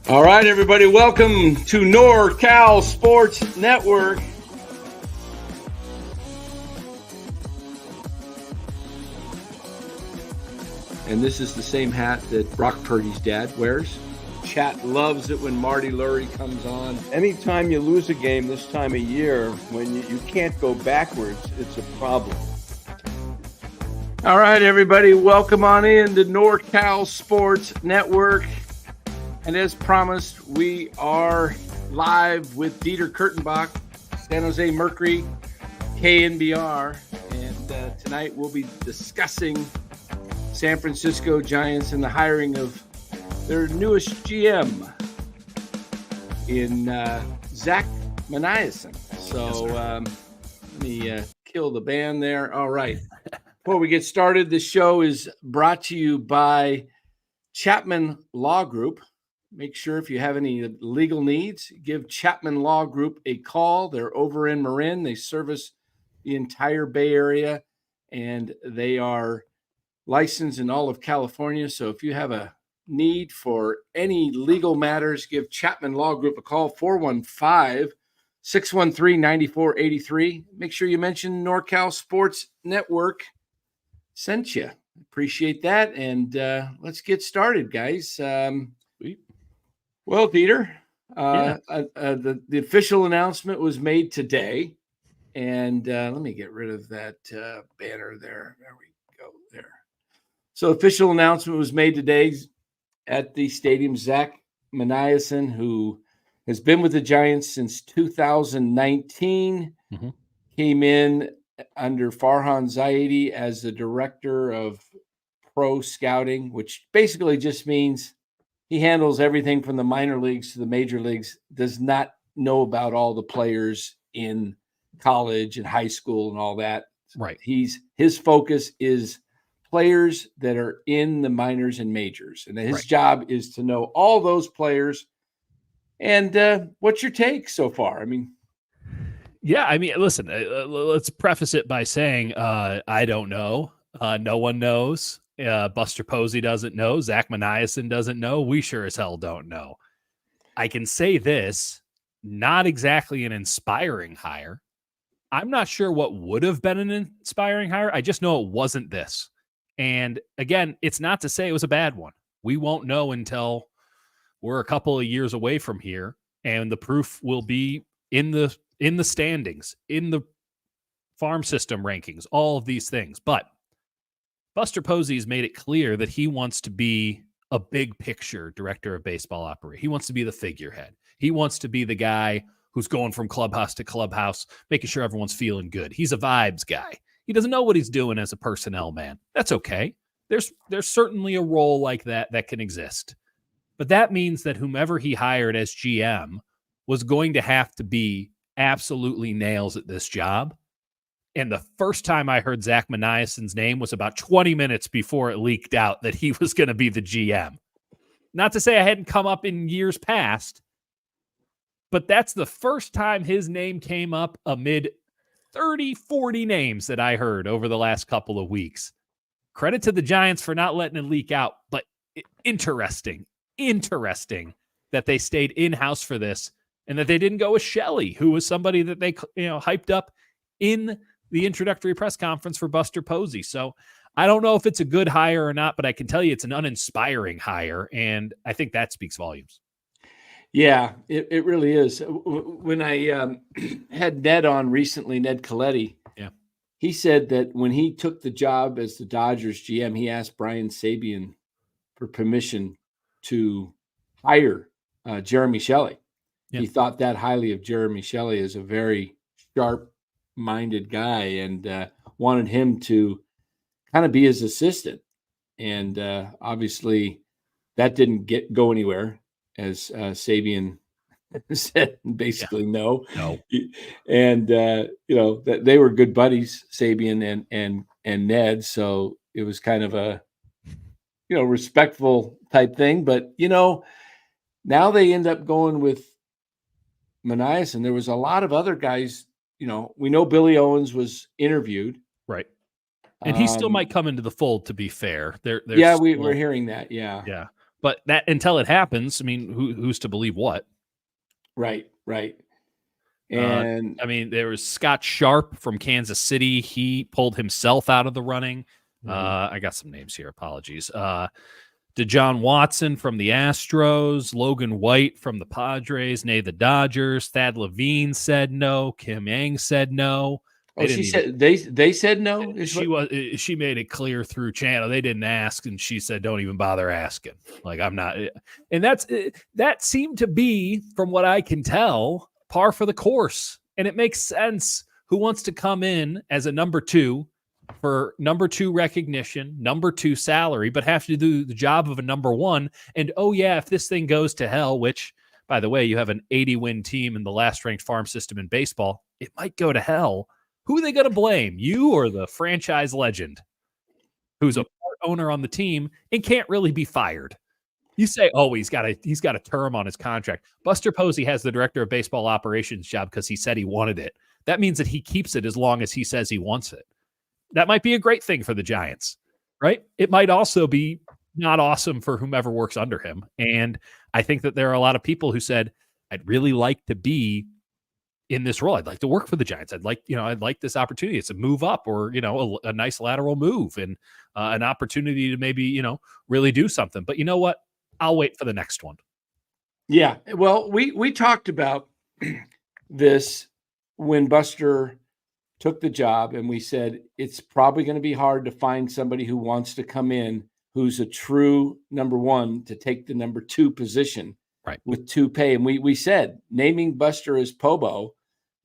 All right, everybody, welcome to NorCal Sports Network. And this is the same hat that Brock Purdy's dad wears. Chat loves it when Marty Lurie comes on. Anytime you lose a game this time of year, when you can't go backwards, it's a problem. All right, everybody, welcome on in to NorCal Sports Network. And as promised, we are live with Dieter Kurtenbach, San Jose Mercury, KNBR. And tonight we'll be discussing San Francisco Giants and the hiring of their newest GM in Zack Minasian. So let me kill the band there. All right. Before we get started, the show is brought to you by Chapman Law Group. Make sure if you have any legal needs, give Chapman Law Group a call. They're over in Marin. They service the entire Bay Area, and they are licensed in all of California. So if you have a need for any legal matters, give Chapman Law Group a call, 415-613-9483. Make sure you mention NorCal Sports Network sent you. Appreciate that. And let's get started, guys. Well, Dieter, the official announcement was made today. And let me get rid of that banner there. There we go. There. So official announcement was made today at the stadium. Zack Minasian, who has been with the Giants since 2019, came in under Farhan Zaidi as the director of pro scouting, which basically just means he handles everything from the minor leagues to the major leagues, does not know about all the players in college and high school and all that. Right. His focus is players that are in the minors and majors. And his job is to know all those players. And what's your take so far? I mean, listen, let's preface it by saying I don't know. No one knows. Buster Posey doesn't know. Zack Minasian doesn't know. We sure as hell don't know. I can say this, not exactly an inspiring hire. I'm not sure what would have been an inspiring hire. I just know it wasn't this. And again, it's not to say it was a bad one. We won't know until we're a couple of years away from here, and the proof will be in the standings, in the farm system rankings, all of these things. But Buster Posey has made it clear that he wants to be a big picture director of baseball operations. He wants to be the figurehead. He wants to be the guy who's going from clubhouse to clubhouse, making sure everyone's feeling good. He's a vibes guy. He doesn't know what he's doing as a personnel man. That's okay. There's certainly a role like that can exist. But that means that whomever he hired as GM was going to have to be absolutely nails at this job. And the first time I heard Zack Minasian's name was about 20 minutes before it leaked out that he was going to be the GM. Not to say I hadn't come up in years past, but that's the first time his name came up amid 30, 40 names that I heard over the last couple of weeks. Credit to the Giants for not letting it leak out, but interesting that they stayed in-house for this and that they didn't go with Shelley, who was somebody that they hyped up in the introductory press conference for Buster Posey. So I don't know if it's a good hire or not, but I can tell you it's an uninspiring hire, and I think that speaks volumes. Yeah, it really is. When I had Ned on recently, Ned Coletti, he said that when he took the job as the Dodgers GM, he asked Brian Sabean for permission to hire Jeremy Shelley. Yep. He thought that highly of Jeremy Shelley as a very sharp-minded guy and wanted him to kind of be his assistant. And obviously that didn't go anywhere, as Sabean said basically no. And that they were good buddies, Sabean and Ned. So it was kind of a respectful type thing. But now they end up going with Minasian. There was a lot of other guys. We know Billy Owens was interviewed, right? And he still might come into the fold. To be fair, we're hearing that. Yeah. But that until it happens, I mean, who's to believe what? Right. And I mean, there was Scott Sharp from Kansas City. He pulled himself out of the running. I got some names here. Apologies. DeJohn Watson from the Astros, Logan White from the Padres, the Dodgers. Thad Levine said no. Kim Yang said no. said they said no. She made it clear through channel. They didn't ask, and she said, "Don't even bother asking." Like, I'm not. And that seemed to be, from what I can tell, par for the course. And it makes sense. Who wants to come in as a number 2 for number 2 recognition, number 2 salary, but have to do the job of a number 1? And if this thing goes to hell, which, by the way, you have an 80-win team in the last ranked farm system in baseball, it might go to hell. Who are they going to blame? You or the franchise legend who's a part owner on the team and can't really be fired? You say, he's got a term on his contract. Buster Posey has the director of baseball operations job because he said he wanted it. That means that he keeps it as long as he says he wants it. That might be a great thing for the Giants, right? It might also be not awesome for whomever works under him. And I think that there are a lot of people who said, I'd really like to be in this role. I'd like to work for the Giants. I'd like this opportunity. It's a move up, or, a nice lateral move, and an opportunity to maybe, really do something. But you know what? I'll wait for the next one. Yeah. Well, we talked about this when Buster took the job, and we said it's probably going to be hard to find somebody who wants to come in who's a true number 1 to take the number 2 position, right, with 2 pay. And we said naming Buster as Pobo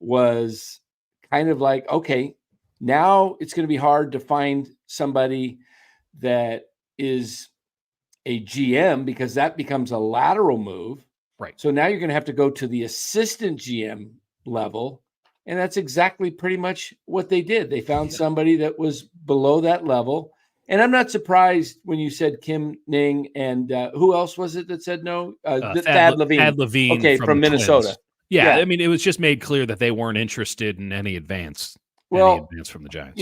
was kind of like, okay, now it's going to be hard to find somebody that is a GM, because that becomes a lateral move. Right. So now you're going to have to go to the assistant GM level. And that's exactly pretty much what they did. They found somebody that was below that level. And I'm not surprised when you said Kim Ning and who else was it that said no? Thad Levine. Thad Levine, okay, from Minnesota. Twins. Yeah, I mean, it was just made clear that they weren't interested in any advance from the Giants.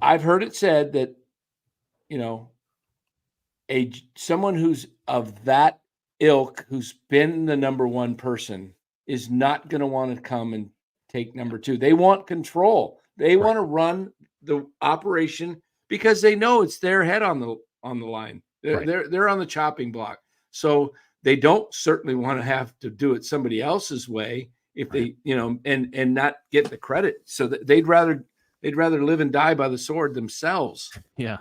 I've heard it said that, someone who's of that ilk, who's been the number 1 person, is not going to want to come and take number 2. They want control. They want to run the operation because they know it's their head on the line. They're on the chopping block. So they don't certainly want to have to do it somebody else's way if they, and not get the credit. So they'd rather live and die by the sword themselves. Yeah.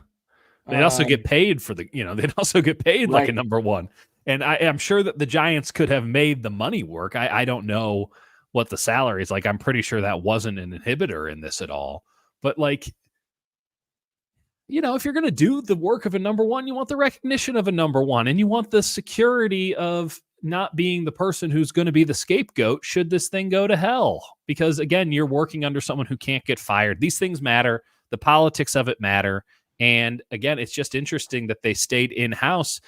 They'd also get paid for they'd also get paid like a number 1. And I'm sure that the Giants could have made the money work. I don't know what the salary is like. I'm pretty sure that wasn't an inhibitor in this at all. But if you're going to do the work of a number 1, you want the recognition of a number 1, and you want the security of not being the person who's going to be the scapegoat should this thing go to hell. Because again, you're working under someone who can't get fired. These things matter. The politics of it matter. And again, it's just interesting that they stayed in-house.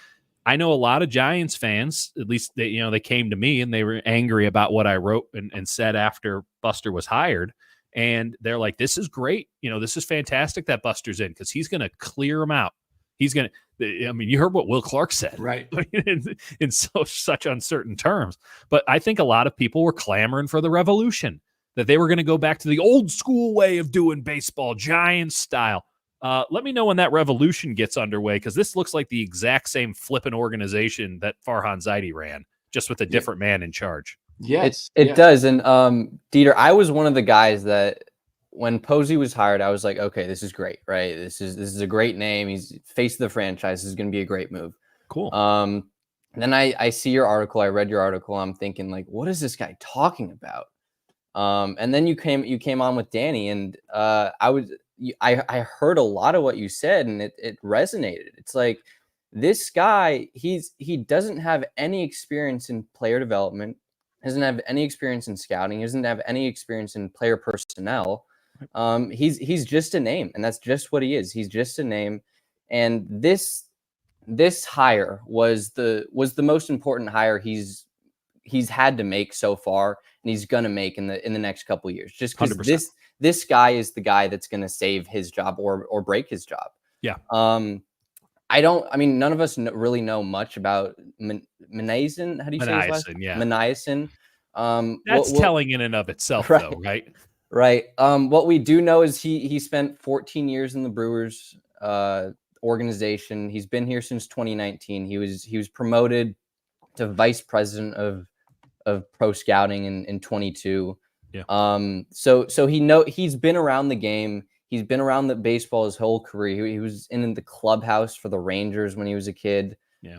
I know a lot of Giants fans, at least they came to me and they were angry about what I wrote and said after Buster was hired. And they're like, this is great. This is fantastic that Buster's in, because he's going to clear them out. He's going to, you heard what Will Clark said, right? in such uncertain terms. But I think a lot of people were clamoring for the revolution, that they were going to go back to the old school way of doing baseball, Giants style. Let me know when that revolution gets underway, because this looks like the exact same flipping organization that Farhan Zaidi ran, just with a different man in charge. Yes, it does. And Dieter, I was one of the guys that when Posey was hired, I was like, okay, this is great, right? This is a great name. He's face of the franchise. This is going to be a great move. Cool. Then I see your article. I read your article. I'm thinking, like, what is this guy talking about? And then you came on with Danny, and I heard a lot of what you said, and it resonated. It's like, this guy, he doesn't have any experience in player development, doesn't have any experience in scouting, doesn't have any experience in player personnel. He's just a name, and that's just what he is. He's just a name. And this hire was the most important hire he's had to make so far, and he's gonna make in the next couple of years. Just because this guy is the guy that's gonna save his job or break his job. Yeah. I mean, none of us really know much about Minasian. How do you say his last name? Yeah. Minasian. That's telling in and of itself, right, though, right? Right. What we do know is he spent 14 years in the Brewers organization. He's been here since 2019. He was promoted to vice president of pro scouting in 22. Yeah. So he's been around the game. He's been around the baseball his whole career. He was in the clubhouse for the Rangers when he was a kid. Yeah.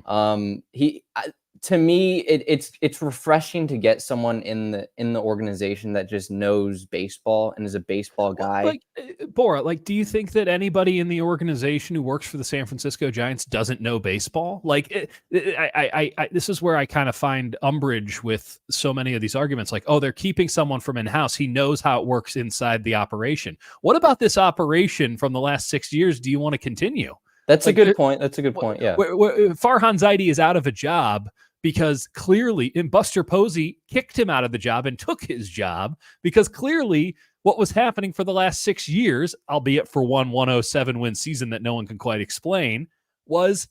To me, it's refreshing to get someone in the organization that just knows baseball and is a baseball guy. Like, Bora, like, do you think that anybody in the organization who works for the San Francisco Giants doesn't know baseball? Like, this is where I kind of find umbrage with so many of these arguments. Like, oh, they're keeping someone from in-house. He knows how it works inside the operation. What about this operation from the last 6 years? Do you want to continue? That's a good point. That's a good point. Yeah. Farhan Zaidi is out of a job because clearly, and Buster Posey kicked him out of the job and took his job because clearly what was happening for the last 6 years, albeit for one 107 win season that no one can quite explain, was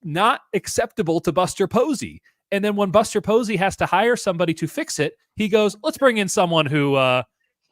not acceptable to Buster Posey. And then when Buster Posey has to hire somebody to fix it, he goes, let's bring in someone who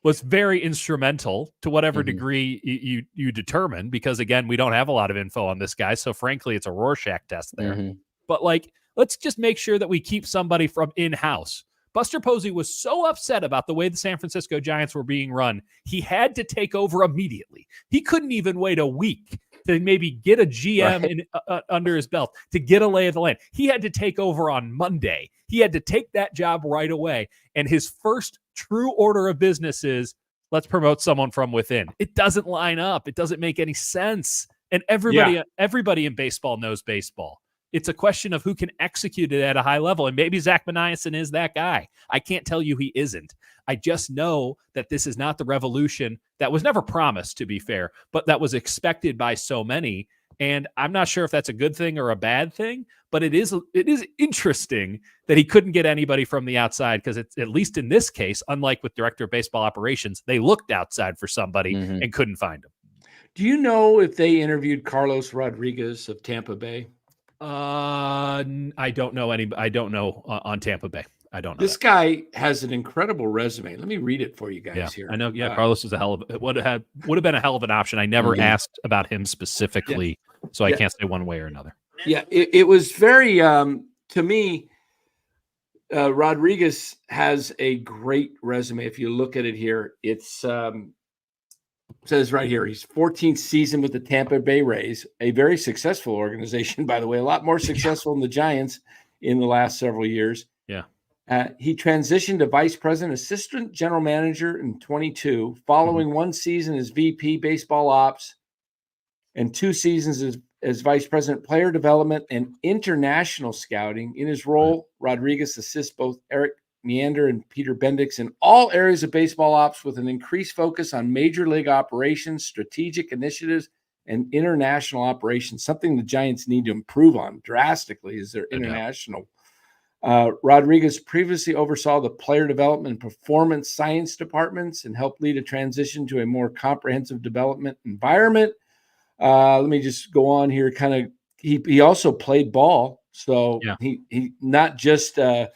was very instrumental to whatever degree you determine, because again, we don't have a lot of info on this guy. So frankly, it's a Rorschach test there. But like, let's just make sure that we keep somebody from in-house. Buster Posey was so upset about the way the San Francisco Giants were being run, he had to take over immediately. He couldn't even wait a week to maybe get a GM under his belt, to get a lay of the land. He had to take over on Monday. He had to take that job right away. And his first true order of business is, let's promote someone from within. It doesn't line up. It doesn't make any sense. And everybody in baseball knows baseball. It's a question of who can execute it at a high level. And maybe Zack Minasian is that guy. I can't tell you he isn't. I just know that this is not the revolution that was never promised, to be fair, but that was expected by so many. And I'm not sure if that's a good thing or a bad thing, but it is interesting that he couldn't get anybody from the outside, because it's, at least in this case, unlike with director of baseball operations, they looked outside for somebody and couldn't find him. Do you know if they interviewed Carlos Rodriguez of Tampa Bay? I don't know I don't know on Tampa Bay. I don't know. This guy has an incredible resume. Let me read it for you guys here. I know. Yeah, Carlos is would have been a hell of an option. I never asked about him specifically, so I can't say one way or another. Yeah, it was very to me. Rodriguez has a great resume. If you look at it here, it's says right here, he's 14th season with the Tampa Bay Rays, a very successful organization, by the way, a lot more successful than the Giants in the last several years. Yeah. He transitioned to vice president, assistant general manager in 22, following one season as VP baseball ops and 2 seasons as vice president player development and international scouting. In his role, Rodriguez assists both Eric Meander and Peter Bendix in all areas of baseball ops, with an increased focus on major league operations, strategic initiatives, and international operations. Something the Giants need to improve on drastically is their international. Rodriguez previously oversaw the player development and performance science departments and helped lead a transition to a more comprehensive development environment. Let me just go on here. He also played ball. So he not just, a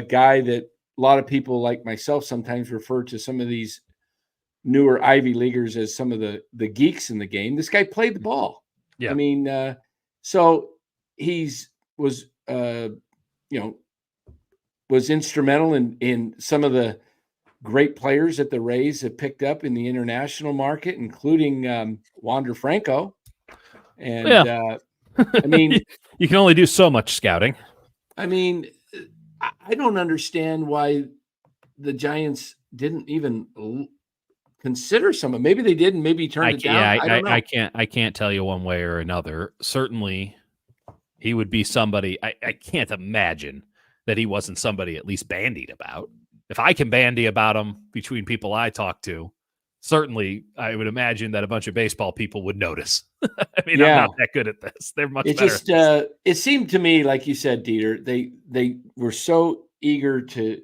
guy that a lot of people like myself sometimes refer to some of these newer Ivy Leaguers as some of the geeks in the game. This guy played the ball. Yeah. I mean, so was instrumental in some of the great players that the Rays have picked up in the international market, including Wander Franco. And I mean, you can only do so much scouting. I mean, I don't understand why the Giants didn't even consider someone. Maybe they did, and maybe he turned it down. I don't know. I can't tell you one way or another. Certainly, he would be somebody. I can't imagine that he wasn't somebody at least bandied about. If I can bandy about him between people I talk to, certainly I would imagine that a bunch of baseball people would notice. I mean, I'm not that good at this. They're much better. Just it seemed to me, like you said, Dieter, they were so eager to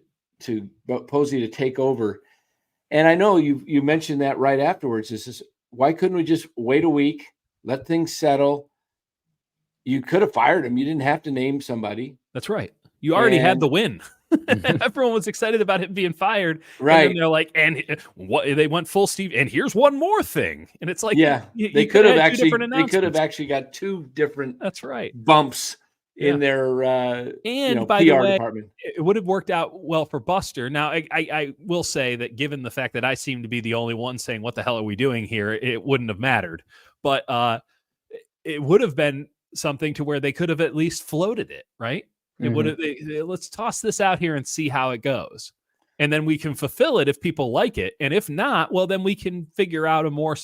Posey to take over. And I know you mentioned that right afterwards. Why couldn't we just wait a week, let things settle, you could have fired him. You didn't have to name somebody. That's right. You already had the win. Everyone was excited about him being fired. Right. And then they're like, and what they went full Steve. And here's one more thing. And it's like, they could have actually got two different That's right. bumps in their by PR the way, department. It would have worked out well for Buster. Now, I will say that given the fact that I seem to be the only one saying, what the hell are we doing here? It wouldn't have mattered. But it would have been something to where they could have at least floated it, right? It would have. Let's toss this out here and see how it goes, and then we can fulfill it if people like it, and if not, well, then we can figure out a more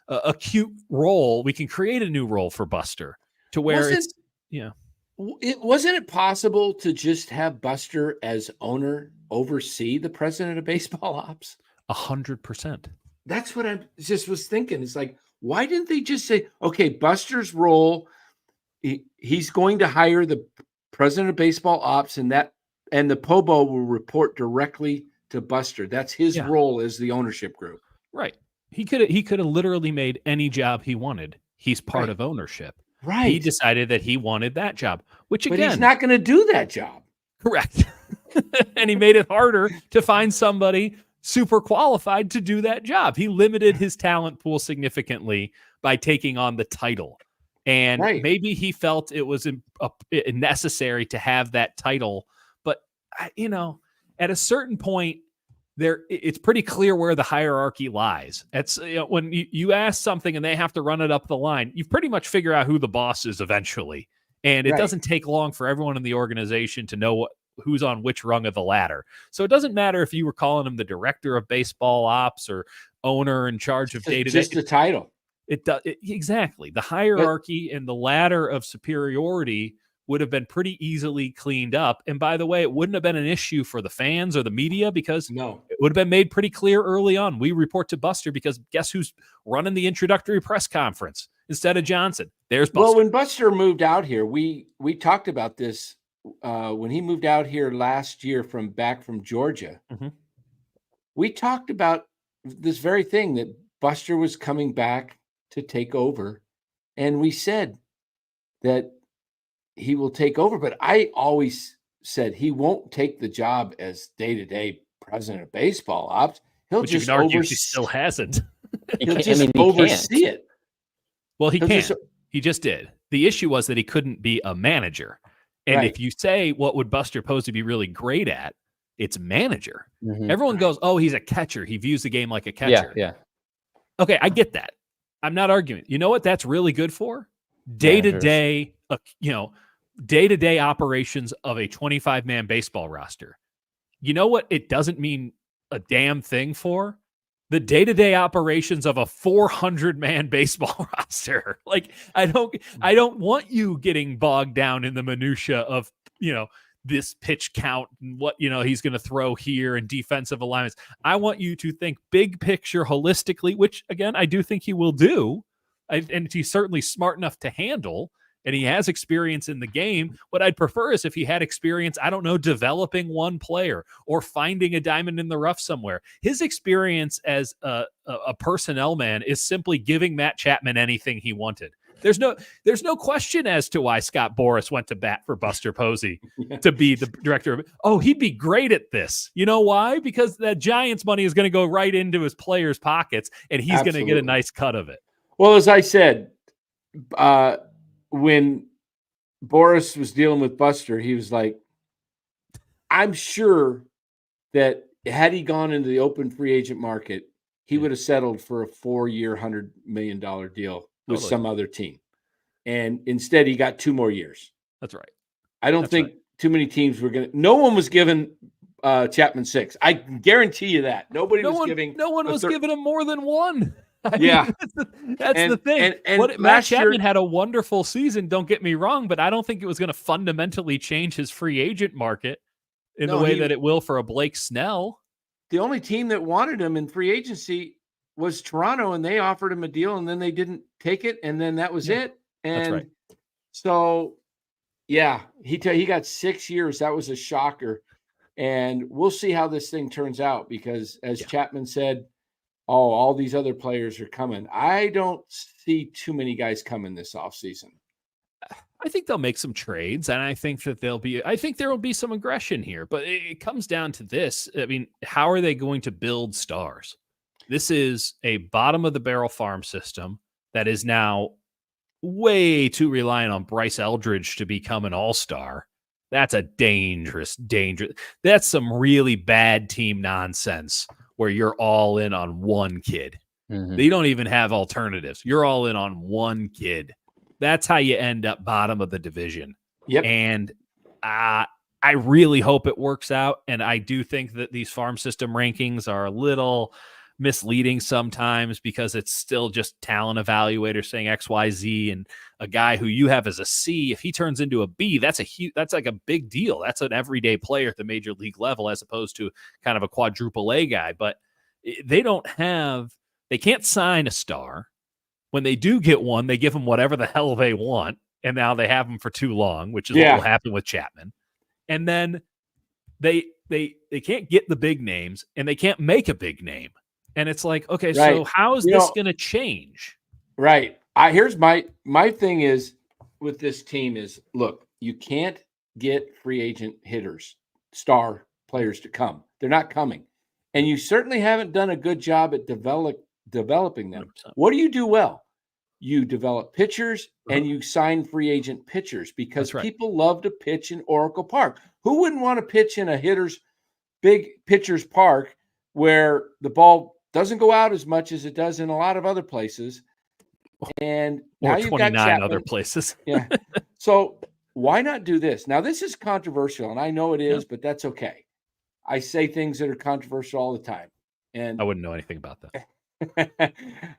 acute role. We can create a new role for Buster to where wasn't it possible to just have Buster as owner oversee the president of baseball ops? 100%. That's what I just was thinking. It's like, why didn't they just say, okay, Buster's role, he's going to hire the president of baseball ops, and the POBO will report directly to Buster. That's his role as the ownership group. Right. He could have literally made any job he wanted. He's part of ownership. Right. He decided that he wanted that job, but he's not going to do that job. Correct. And he made it harder to find somebody super qualified to do that job. He limited his talent pool significantly by taking on the title. And maybe he felt it was necessary to have that title. But, at a certain point, it's pretty clear where the hierarchy lies. It's when you ask something and they have to run it up the line, you pretty much figure out who the boss is eventually. And it doesn't take long for everyone in the organization to know who's on which rung of the ladder. So it doesn't matter if you were calling him the director of baseball ops or owner in charge of day-to-day. Just the title. Exactly. The hierarchy and the ladder of superiority would have been pretty easily cleaned up. And by the way, it wouldn't have been an issue for the fans or the media because it would have been made pretty clear early on. We report to Buster because guess who's running the introductory press conference instead of Johnson? There's Buster. Well, when Buster moved out here, we talked about this when he moved out here last year back from Georgia. Mm-hmm. We talked about this very thing, that Buster was coming back to take over, and we said that he will take over, but I always said he won't take the job as day-to-day president of baseball ops. He'll Which just you can argue he still hasn't. He'll just oversee it. Well, he can. He just did. The issue was that he couldn't be a manager. And if you say, what would Buster Posey be really great at? It's manager. Mm-hmm. Everyone goes, oh, he's a catcher. He views the game like a catcher. Yeah. Okay, I get that. I'm not arguing. You know what that's really good for? Day-to-day, day-to-day operations of a 25-man baseball roster. You know what it doesn't mean a damn thing for? The day-to-day operations of a 400-man baseball roster. Like, I don't want you getting bogged down in the minutia of, this pitch count and what, he's going to throw here and defensive alignments. I want you to think big picture holistically, which again, I do think he will do. And he's certainly smart enough to handle, and he has experience in the game. What I'd prefer is if he had experience, I don't know, developing one player or finding a diamond in the rough somewhere. His experience as a personnel man is simply giving Matt Chapman anything he wanted. There's no question as to why Scott Boras went to bat for Buster Posey to be the director of it. Oh, he'd be great at this. You know why? Because that Giants money is going to go right into his players' pockets, and he's going to get a nice cut of it. Well, as I said, when Boras was dealing with Buster, he was like, I'm sure that had he gone into the open free agent market, he would have settled for a 4-year, $100 million deal with some other team. And instead, he got 2 more years. That's right. I don't think too many teams were going to – no one was given Chapman 6. I guarantee you that. No one was giving him more than 1. That's the thing. And Matt Chapman had a wonderful season, don't get me wrong, but I don't think it was going to fundamentally change his free agent market in the way that it will for a Blake Snell. The only team that wanted him in free agency was Toronto, and they offered him a deal, and then they didn't take it, and then that was it. And that's right. So, he got 6 years. That was a shocker. And we'll see how this thing turns out because, as Chapman said, all these other players are coming. I don't see too many guys coming this offseason. I think they'll make some trades, and I think that I think there will be some aggression here, but it comes down to this. I mean, how are they going to build stars? This is a bottom of the barrel farm system that is now way too reliant on Bryce Eldridge to become an all-star. That's a dangerous. That's some really bad team nonsense where you're all in on one kid. Mm-hmm. They don't even have alternatives. You're all in on one kid. That's how you end up bottom of the division. Yep. And I really hope it works out. And I do think that these farm system rankings are a little misleading sometimes because it's still just talent evaluators saying XYZ, and a guy who you have as a C, if he turns into a B, that's like a big deal. That's an everyday player at the major league level as opposed to kind of a quadruple A guy. But they can't sign a star. When they do get one, they give them whatever the hell they want. And now they have them for too long, which is what will happen with Chapman. And then they can't get the big names and they can't make a big name. And it's like, okay, so how is this going to change? Right. Here's my thing is with this team is, look, you can't get free agent hitters, star players to come. They're not coming. And you certainly haven't done a good job at developing them. 100%. What do you do well? You develop pitchers and you sign free agent pitchers because people love to pitch in Oracle Park. Who wouldn't want to pitch in a big pitcher's park where the ball doesn't go out as much as it does in a lot of other places? And now you've got 29 other places. Yeah. So why not do this? Now, this is controversial, and I know it is, but that's okay. I say things that are controversial all the time. And I wouldn't know anything about that.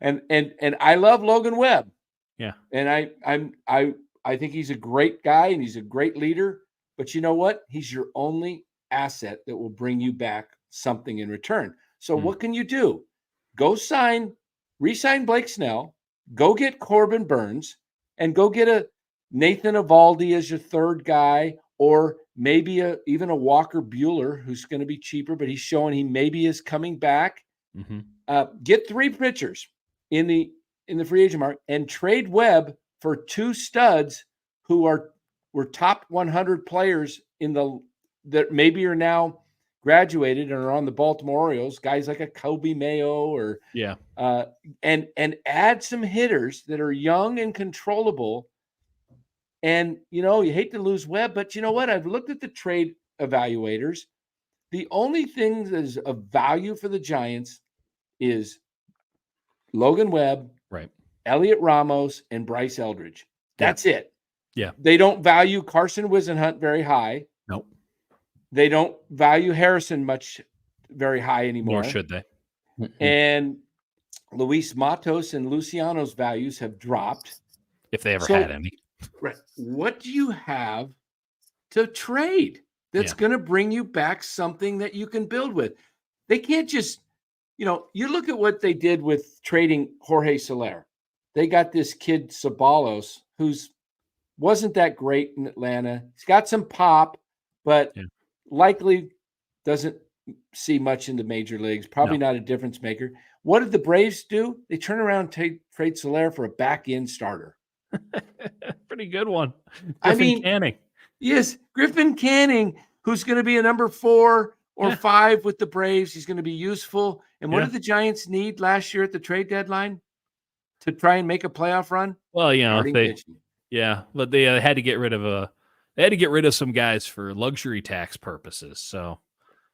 and I love Logan Webb. Yeah. And I think he's a great guy and he's a great leader, but you know what? He's your only asset that will bring you back something in return. So what can you do? Go re-sign Blake Snell, go get Corbin Burns, and go get a Nathan Eovaldi as your third guy, or maybe even a Walker Buehler who's going to be cheaper, but he's showing he maybe is coming back. Mm-hmm. Get 3 pitchers in the free agent market and trade Webb for 2 studs who were top 100 players that maybe are now graduated and are on the Baltimore Orioles, guys like a Kobe Mayo or and add some hitters that are young and controllable. And you hate to lose Webb, but you know what? I've looked at the trade evaluators. The only thing that is of value for the Giants is Logan Webb, Elliot Ramos, and Bryce Eldridge. That's it. Yeah. They don't value Carson Whisenhunt very high. Nope. They don't value Harrison very high anymore. Nor should they. And Luis Matos and Luciano's values have dropped. If they ever had any. Right. What do you have to trade that's going to bring you back something that you can build with? They can't just, you look at what they did with trading Jorge Soler. They got this kid Ceballos who's wasn't that great in Atlanta. He's got some pop, but likely doesn't see much in the major leagues. Probably not a difference maker. What did the Braves do? They turn around and trade Soler for a back-end starter. Pretty good one. Canning. Yes, Griffin Canning, who's going to be a number 4 or 5 with the Braves. He's going to be useful. And what did the Giants need last year at the trade deadline to try and make a playoff run? Well, but they had to get rid of some guys for luxury tax purposes. So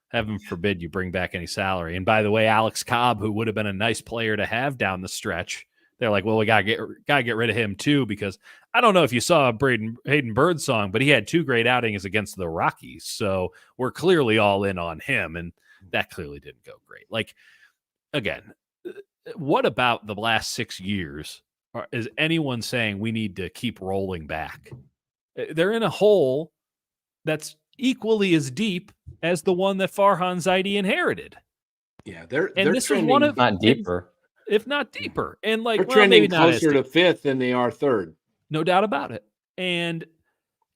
heaven forbid you bring back any salary. And by the way, Alex Cobb, who would have been a nice player to have down the stretch, they're like, well, we gotta get rid of him too, because I don't know if you saw Hayden Birdsong, but he had 2 great outings against the Rockies. So we're clearly all in on him, and that clearly didn't go great. Like, again, what about the last 6 years? Is anyone saying we need to keep rolling back? They're in a hole that's equally as deep as the one that Farhan Zaidi inherited. Yeah, they're this was one of not deeper. If not deeper. And like, they're trending closer to 5th than they are 3rd. No doubt about it. And,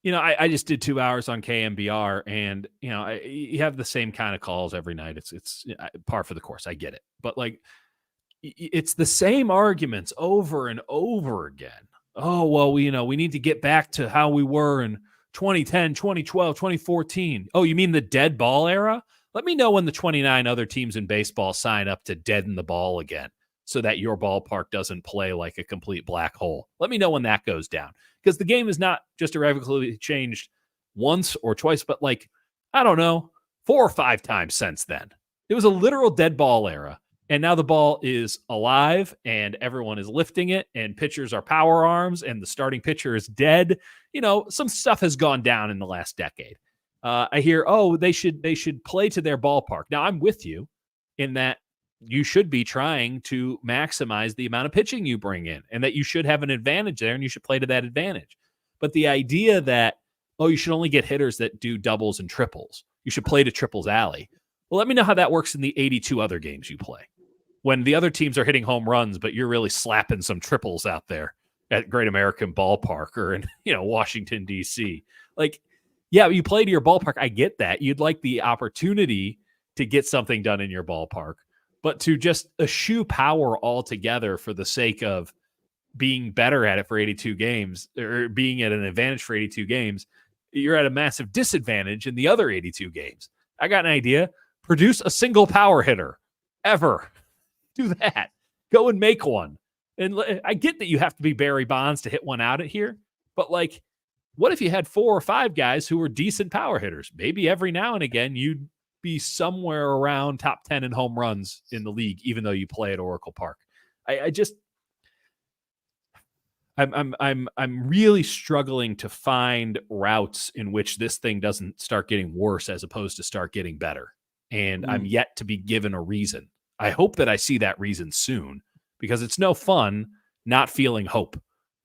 I just did 2 hours on KMBR, and, you have the same kind of calls every night. It's par for the course. I get it. But like, it's the same arguments over and over again oh, well, we need to get back to how we were in 2010, 2012, 2014. Oh, you mean the dead ball era? Let me know when the 29 other teams in baseball sign up to deaden the ball again so that your ballpark doesn't play like a complete black hole. Let me know when that goes down, because the game is not just irrevocably changed once or twice, but like, I don't know, 4 or 5 times since then. It was a literal dead ball era. And now the ball is alive and everyone is lifting it and pitchers are power arms and the starting pitcher is dead. Some stuff has gone down in the last decade. I hear, they should play to their ballpark. Now, I'm with you in that you should be trying to maximize the amount of pitching you bring in and that you should have an advantage there and you should play to that advantage. But the idea that, you should only get hitters that do doubles and triples, you should play to triples alley. Well, let me know how that works in the 82 other games you play, when the other teams are hitting home runs, but you're really slapping some triples out there at Great American Ballpark or in, Washington, D.C. Like, yeah, you play to your ballpark. I get that. You'd like the opportunity to get something done in your ballpark, but to just eschew power altogether for the sake of being better at it for 82 games or being at an advantage for 82 games, you're at a massive disadvantage in the other 82 games. I got an idea. Produce a single power hitter ever. Do that. Go and make one. And I get that you have to be Barry Bonds to hit one out at here, but like, what if you had 4 or 5 guys who were decent power hitters? Maybe every now and again you'd be somewhere around top 10 in home runs in the league, even though you play at Oracle Park. I'm really struggling to find routes in which this thing doesn't start getting worse as opposed to start getting better. And I'm yet to be given a reason. I hope that I see that reason soon, because it's no fun not feeling hope.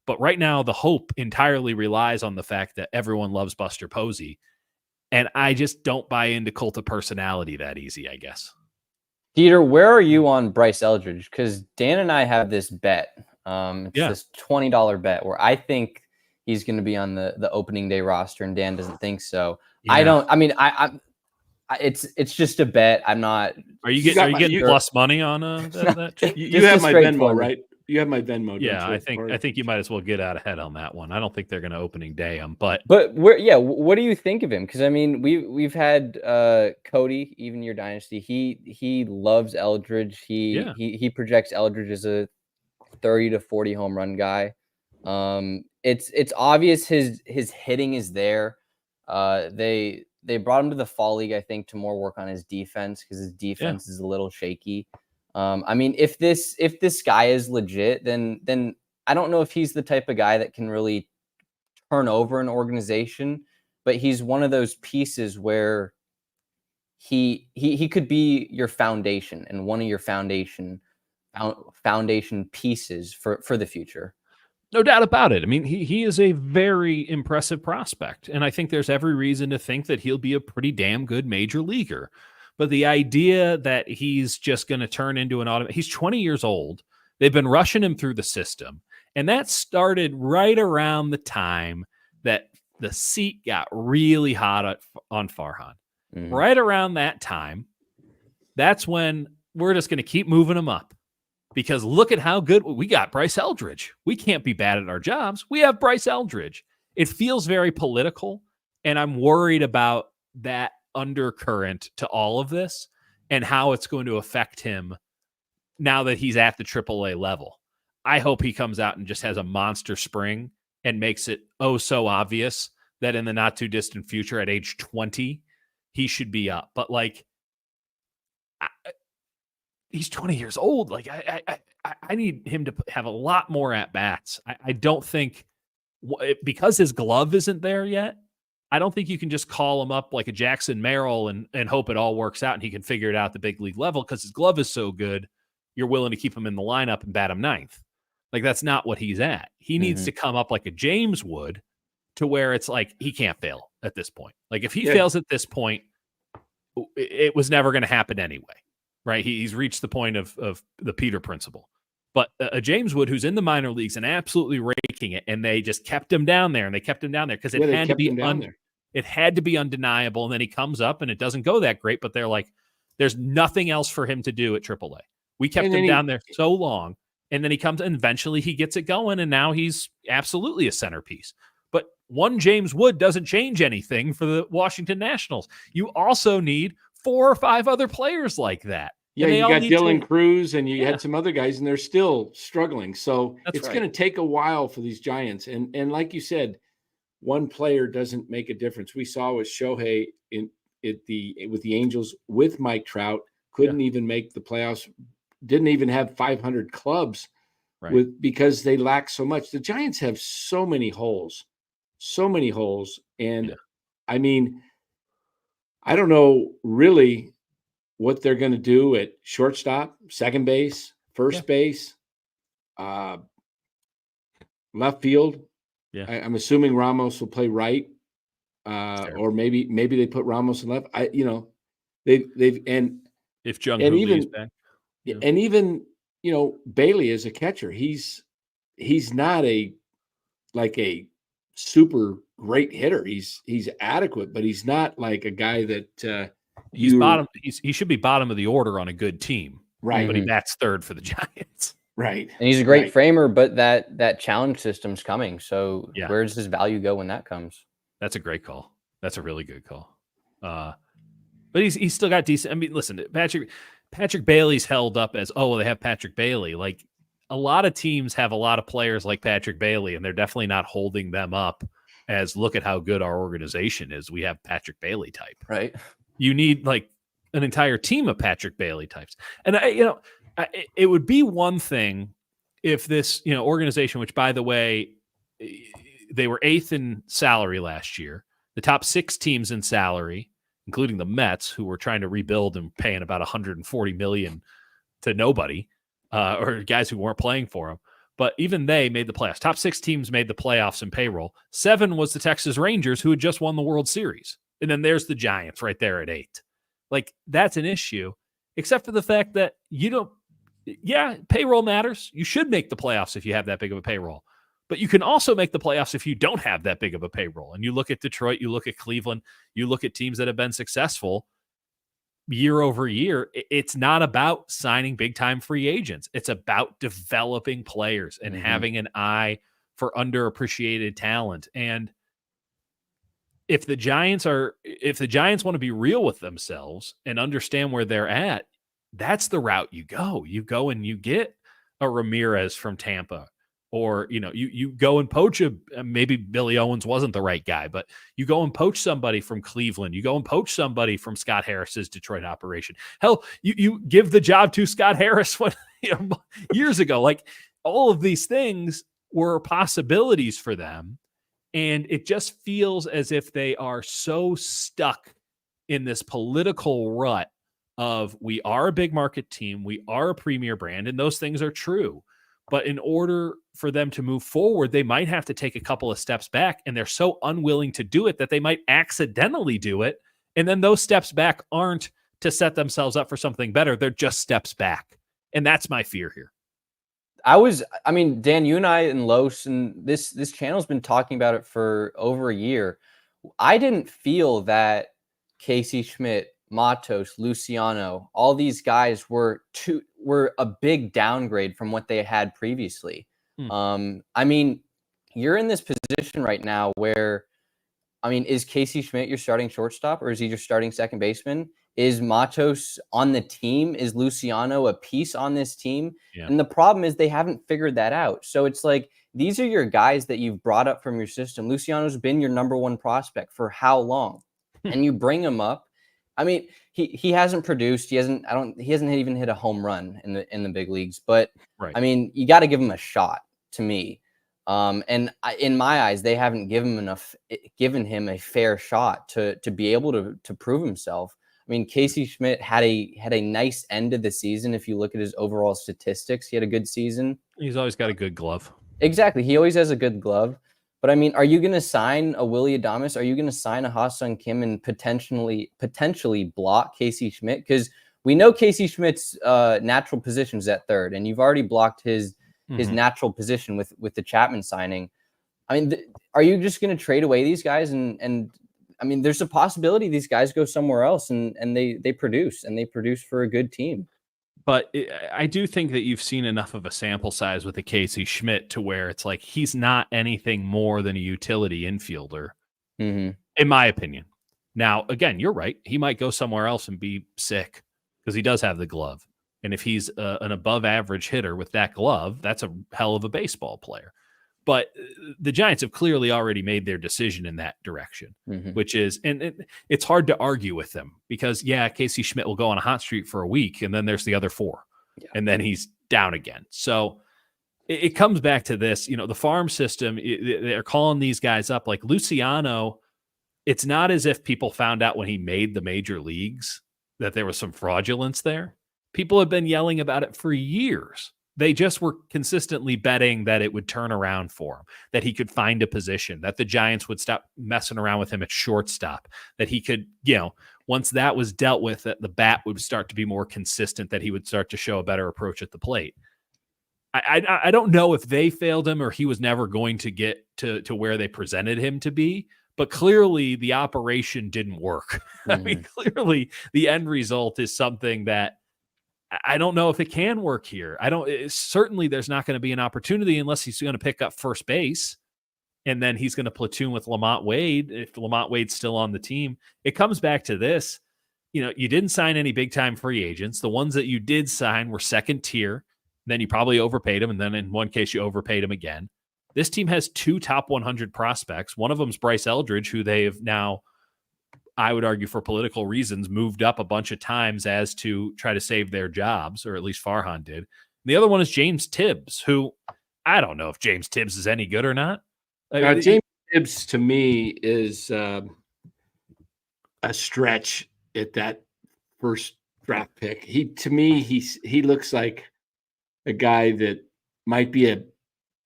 But right now, the hope entirely relies on the fact that everyone loves Buster Posey. And I just don't buy into cult of personality that easy, I guess. Dieter, where are you on Bryce Eldridge? Because Dan and I have this bet. It's this $20 bet where I think he's going to be on the opening day roster, and Dan doesn't think so. Yeah. It's just a bet. I'm not. Are you getting plus money on that? You have my Venmo, right? You have my Venmo. Yeah, I think you might as well get out ahead on that one. I don't think they're going to opening day him, but what do you think of him? Because I mean, we've had Cody, even your dynasty. He loves Eldridge. He projects Eldridge as a 30 to 40 home run guy. It's obvious his hitting is there. They brought him to the fall league, I think, to more work on his defense, because his defense is a little shaky. I mean, if this guy is legit, then I don't know if he's the type of guy that can really turn over an organization, but he's one of those pieces where he could be your foundation and one of your foundation pieces for the future. No doubt about it. I mean, he is a very impressive prospect, and I think there's every reason to think that he'll be a pretty damn good major leaguer. But the idea that he's just going to turn into he's 20 years old. They've been rushing him through the system, and that started right around the time that the seat got really hot on Farhan. Mm-hmm. Right around that time, that's when we're just going to keep moving him up. Because look at how good we got Bryce Eldridge. We can't be bad at our jobs. We have Bryce Eldridge. It feels very political, and I'm worried about that undercurrent to all of this and how it's going to affect him now that he's at the AAA level. I hope he comes out and just has a monster spring and makes it so obvious that in the not too distant future at age 20, he should be up. But like, he's 20 years old. Like I need him to have a lot more at bats. I don't think, because his glove isn't there yet, I don't think you can just call him up like a Jackson Merrill and hope it all works out and he can figure it out at the big league level, because his glove is so good, you're willing to keep him in the lineup and bat him ninth. Like, that's not what he's at. He needs to come up like a James would, to where it's like he can't fail at this point. Like, if he fails at this point, it was never going to happen anyway, right? He's reached the point of the Peter principle. But a James Wood who's in the minor leagues and absolutely raking it, and they just kept him down there, and they kept him down there because it had to be undeniable. And then he comes up and it doesn't go that great, but they're like, there's nothing else for him to do at AAA. We kept him down there so long, and then he comes and eventually he gets it going, and now he's absolutely a centerpiece. But one James Wood doesn't change anything for the Washington Nationals. You also need 4 or 5 other players like that. Yeah, you got Dylan Cruz and you had some other guys, and they're still struggling. So it's going to take a while for these Giants. And like you said, one player doesn't make a difference. We saw with Shohei with the Angels with Mike Trout, couldn't even make the playoffs, didn't even have 500 clubs because they lack so much. The Giants have so many holes. And I mean, I don't know really what they're going to do at shortstop, second base, first base, left field. Yeah. I'm assuming Ramos will play right. Or maybe they put Ramos in left. They've if Jung Lee back. Yeah. And even, Bailey as a catcher, he's not a super great hitter. He's adequate, but he's not like a guy that he's bottom. He should be bottom of the order on a good team, right? But he bats third for the Giants, right? And he's a great framer, but that challenge system's coming. So where does his value go when that comes? That's a great call. That's a really good call. But he's still got decent. I mean, listen, Patrick Bailey's held up as they have Patrick Bailey. Like a lot of teams have a lot of players like Patrick Bailey, and they're definitely not holding them up as look at how good our organization is. We have Patrick Bailey type, right? You need like an entire team of Patrick Bailey types. And it would be one thing if this, organization, which by the way, they were 8th in salary last year, the top 6 teams in salary, including the Mets, who were trying to rebuild and paying about $140 million to nobody, or guys who weren't playing for them. But even they made the playoffs. Top 6 teams made the playoffs in payroll. 7 was the Texas Rangers, who had just won the World Series. And then there's the Giants right there at 8. Like, that's an issue, except for the fact that payroll matters. You should make the playoffs if you have that big of a payroll. But you can also make the playoffs if you don't have that big of a payroll. And you look at Detroit, you look at Cleveland, you look at teams that have been successful year over year. It's not about signing big-time free agents. It's about developing players and having an eye for underappreciated talent. And if the Giants want to be real with themselves and understand where they're at, that's the route you go. You go and you get a Ramirez from Tampa. Or, you go and poach maybe Billy Owens wasn't the right guy, but you go and poach somebody from Cleveland. You go and poach somebody from Scott Harris's Detroit operation. Hell, you give the job to Scott Harris years ago. Like, all of these things were possibilities for them. And it just feels as if they are so stuck in this political rut of, we are a big market team, we are a premier brand, and those things are true. But in order for them to move forward, they might have to take a couple of steps back, and they're so unwilling to do it that they might accidentally do it. And then those steps back aren't to set themselves up for something better. They're just steps back. And that's my fear here. Dan, you and I and Los and this channel's been talking about it for over a year. I didn't feel that Casey Schmidt, Matos, Luciano, all these guys were a big downgrade from what they had previously. You're in this position right now where, is Casey Schmidt your starting shortstop, or is he your starting second baseman? Is Matos on the team? Is Luciano a piece on this team? Yeah. And the problem is they haven't figured that out. So it's like, these are your guys that you've brought up from your system. Luciano's been your number 1 prospect for how long? And you bring him up. He hasn't produced. He hasn't even hit a home run in the big leagues. But you got to give him a shot, to me. In my eyes, they haven't given him a fair shot to be able to prove himself. Casey Schmidt had a nice end of the season. If you look at his overall statistics, he had a good season. He's always got a good glove. Exactly, he always has a good glove. But are you going to sign a Willy Adames? Are you going to sign a Ha-Seong Kim and potentially block Casey Schmidt? Because we know Casey Schmidt's natural position is at third, and you've already blocked his natural position with the Chapman signing. Are you just going to trade away these guys? And there's a possibility these guys go somewhere else and they produce for a good team. But I do think that you've seen enough of a sample size with the Casey Schmidt to where it's like he's not anything more than a utility infielder, in my opinion. Now, again, you're right. He might go somewhere else and be sick because he does have the glove. And if he's an above average hitter with that glove, that's a hell of a baseball player. But the Giants have clearly already made their decision in that direction, which is, and it's hard to argue with them because, yeah, Casey Schmidt will go on a hot streak for a week, and then there's the other 4, and then he's down again. So it comes back to this, the farm system, they're calling these guys up. Like Luciano, it's not as if people found out when he made the major leagues that there was some fraudulence there. People have been yelling about it for years. They just were consistently betting that it would turn around for him, that he could find a position, that the Giants would stop messing around with him at shortstop, that he could, once that was dealt with, that the bat would start to be more consistent, that he would start to show a better approach at the plate. I don't know if they failed him or he was never going to get to where they presented him to be, but clearly the operation didn't work. I mean, clearly the end result is something that I don't know if it can work here. Certainly there's not going to be an opportunity unless he's going to pick up first base and then he's going to platoon with Lamont Wade. If Lamont Wade's still on the team, it comes back to this. You didn't sign any big time free agents. The ones that you did sign were second tier. Then you probably overpaid him. And then in one case you overpaid him again. This team has 2 top 100 prospects. One of them is Bryce Eldridge, who they have now, I would argue for political reasons, moved up a bunch of times as to try to save their jobs, or at least Farhan did. And the other one is James Tibbs, who I don't know if James Tibbs is any good or not. James Tibbs to me is a stretch at that first draft pick. He looks like a guy that might be a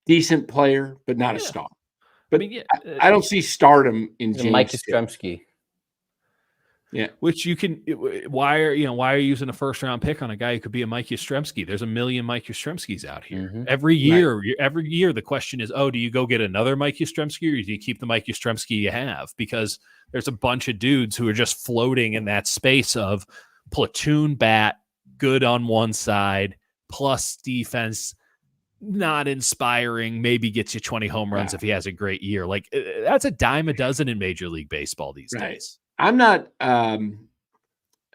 decent player, but not a star. But I don't see stardom in James Mike Tibbs. Yastrzemski. Yeah, which you can. Why are you using a first round pick on a guy who could be a Mike Yastrzemski? There's a million Mike Yastrzemskis out here every year. Right. Every year, the question is, do you go get another Mike Yastrzemski, or do you keep the Mike Yastrzemski you have? Because there's a bunch of dudes who are just floating in that space of platoon bat, good on one side, plus defense, not inspiring. Maybe gets you 20 home runs if he has a great year. Like that's a dime a dozen in Major League Baseball these days. I'm not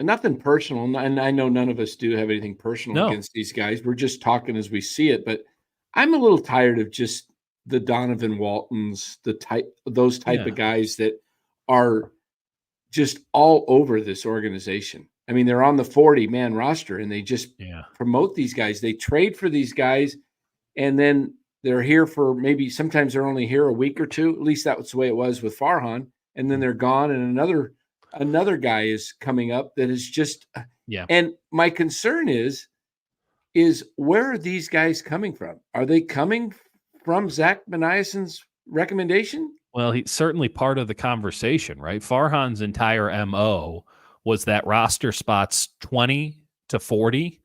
nothing personal, and I know none of us do have anything personal against these guys. We're just talking as we see it, but I'm a little tired of just the Donovan Waltons, those type of guys that are just all over this organization. I mean, they're on the 40-man roster, and they just promote these guys. They trade for these guys, and then they're here for sometimes they're only here a week or two. At least that was the way it was with Farhan. And then they're gone, and another guy is coming up that is just And my concern is where are these guys coming from? Are they coming from Zack Minasian's recommendation? Well, he's certainly part of the conversation, right? Farhan's entire MO was that roster spots 20 to 40,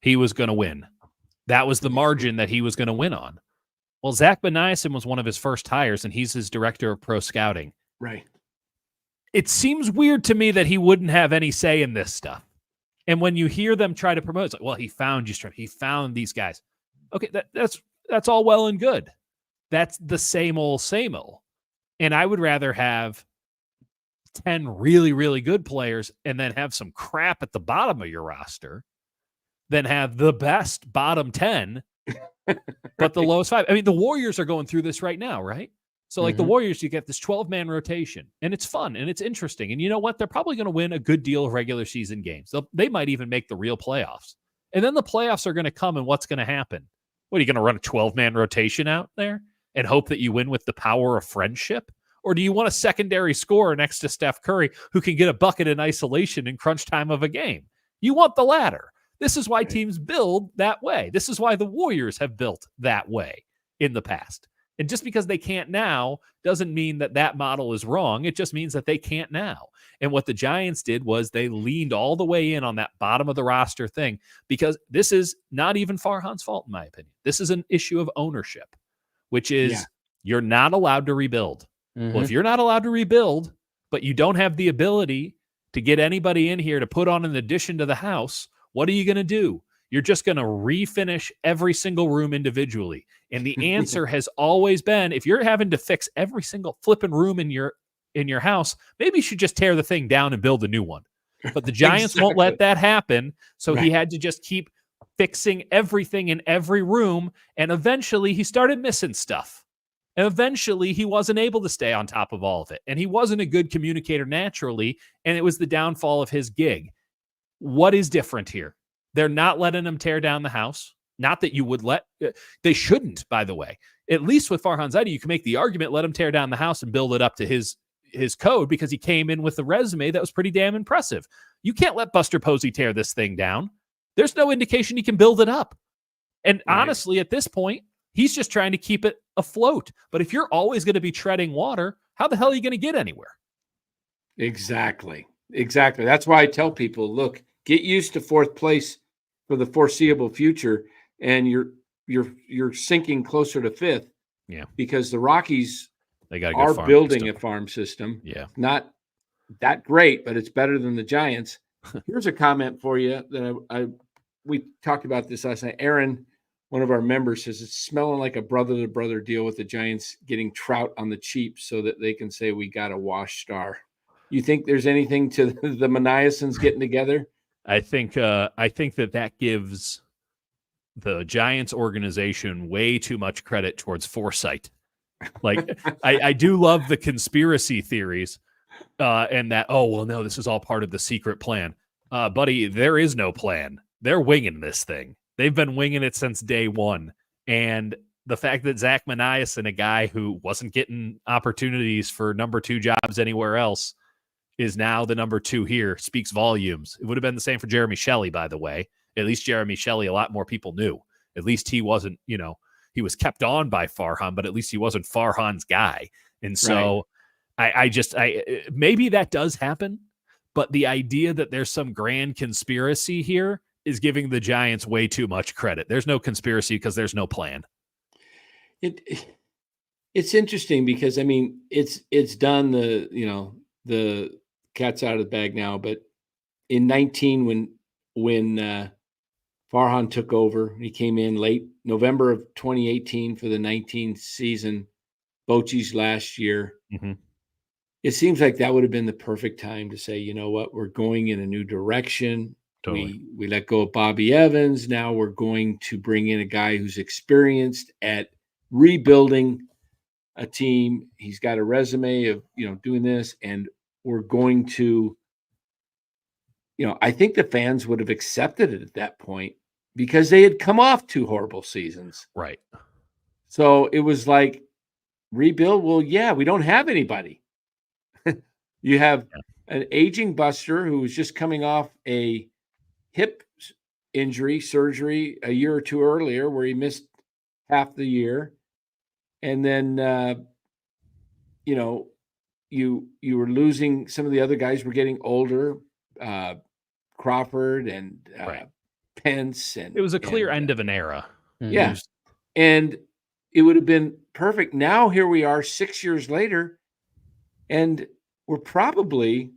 he was going to win. That was the margin that he was going to win on. Well, Zack Minasian was one of his first hires, and he's his director of pro scouting. Right. It seems weird to me that he wouldn't have any say in this stuff. And when you hear them try to promote, it's like, well, he found these guys. Okay, that's all well and good. That's the same old. And I would rather have 10 really, really good players and then have some crap at the bottom of your roster than have the best bottom 10, but the lowest 5. I mean, the Warriors are going through this right now, right? So like the Warriors, you get this 12-man rotation, and it's fun, and it's interesting. And you know what? They're probably going to win a good deal of regular season games. They might even make the real playoffs. And then the playoffs are going to come, and what's going to happen? What, are you going to run a 12-man rotation out there and hope that you win with the power of friendship? Or do you want a secondary scorer next to Steph Curry who can get a bucket in isolation in crunch time of a game? You want the latter. This is why teams build that way. This is why the Warriors have built that way in the past. And just because they can't now doesn't mean that model is wrong. It just means that they can't now. And what the Giants did was they leaned all the way in on that bottom of the roster thing, because this is not even Farhan's fault, in my opinion. This is an issue of ownership, which is you're not allowed to rebuild. Well, if you're not allowed to rebuild, but you don't have the ability to get anybody in here to put on an addition to the house, what are you going to do? you're just going to refinish every single room individually. And the answer has always been, if you're having to fix every single flipping room in your house, maybe you should just tear the thing down and build a new one. But the Giants won't let that happen. So he had to just keep fixing everything in every room. And eventually he started missing stuff. And eventually he wasn't able to stay on top of all of it. And he wasn't a good communicator naturally. And it was the downfall of his gig. What is different here? They're not letting him tear down the house. Not that you would they shouldn't, by the way. At least with Farhan Zaidi, you can make the argument, let him tear down the house and build it up to his code, because he came in with a resume that was pretty damn impressive. You can't let Buster Posey tear this thing down. There's no indication he can build it up. And honestly, at this point, he's just trying to keep it afloat. But if you're always going to be treading water, how the hell are you going to get anywhere? Exactly. That's why I tell people, look, get used to fourth place for the foreseeable future, and you're sinking closer to fifth. Yeah, because the Rockies are building a farm system. Yeah, not that great, but it's better than the Giants. Here's a comment for you that we talked about this last night. Aaron, one of our members, says it's smelling like a brother-to-brother deal with the Giants getting Trout on the cheap so that they can say we got a wash star. You think there's anything to the Minasians getting together? I think that gives the Giants organization way too much credit towards foresight. Like, I do love the conspiracy theories and that, oh, well, no, this is all part of the secret plan. Buddy, there is no plan. They're winging this thing. They've been winging it since day one. And the fact that Zack Minasian, a guy who wasn't getting opportunities for number 2 jobs anywhere else, is now the number 2 here, speaks volumes. It would have been the same for Jeremy Shelley, by the way. At least Jeremy Shelley, a lot more people knew. At least he wasn't, he was kept on by Farhan, but at least he wasn't Farhan's guy. And so I maybe that does happen, but the idea that there's some grand conspiracy here is giving the Giants way too much credit. There's no conspiracy because there's no plan. It's interesting because, I mean, it's done, the cat's out of the bag now, but in 19, when Farhan took over, he came in late November of 2018 for the 19 season, Bochy's last year. Mm-hmm. It seems like that would have been the perfect time to say, you know what, we're going in a new direction. Totally. We let go of Bobby Evans. Now we're going to bring in a guy who's experienced at rebuilding a team. He's got a resume of, doing this, and we're going to, I think the fans would have accepted it at that point because they had come off 2 horrible seasons. Right. So it was like, rebuild. Well, yeah, we don't have anybody. You have an aging Buster who was just coming off a hip injury surgery a year or 2 earlier where he missed half the year. And then, you were losing some of the other guys were getting older, Crawford and Pence. And it was a clear end of an era. Yeah. And it would have been perfect. Now, here we are 6 years later, and we're probably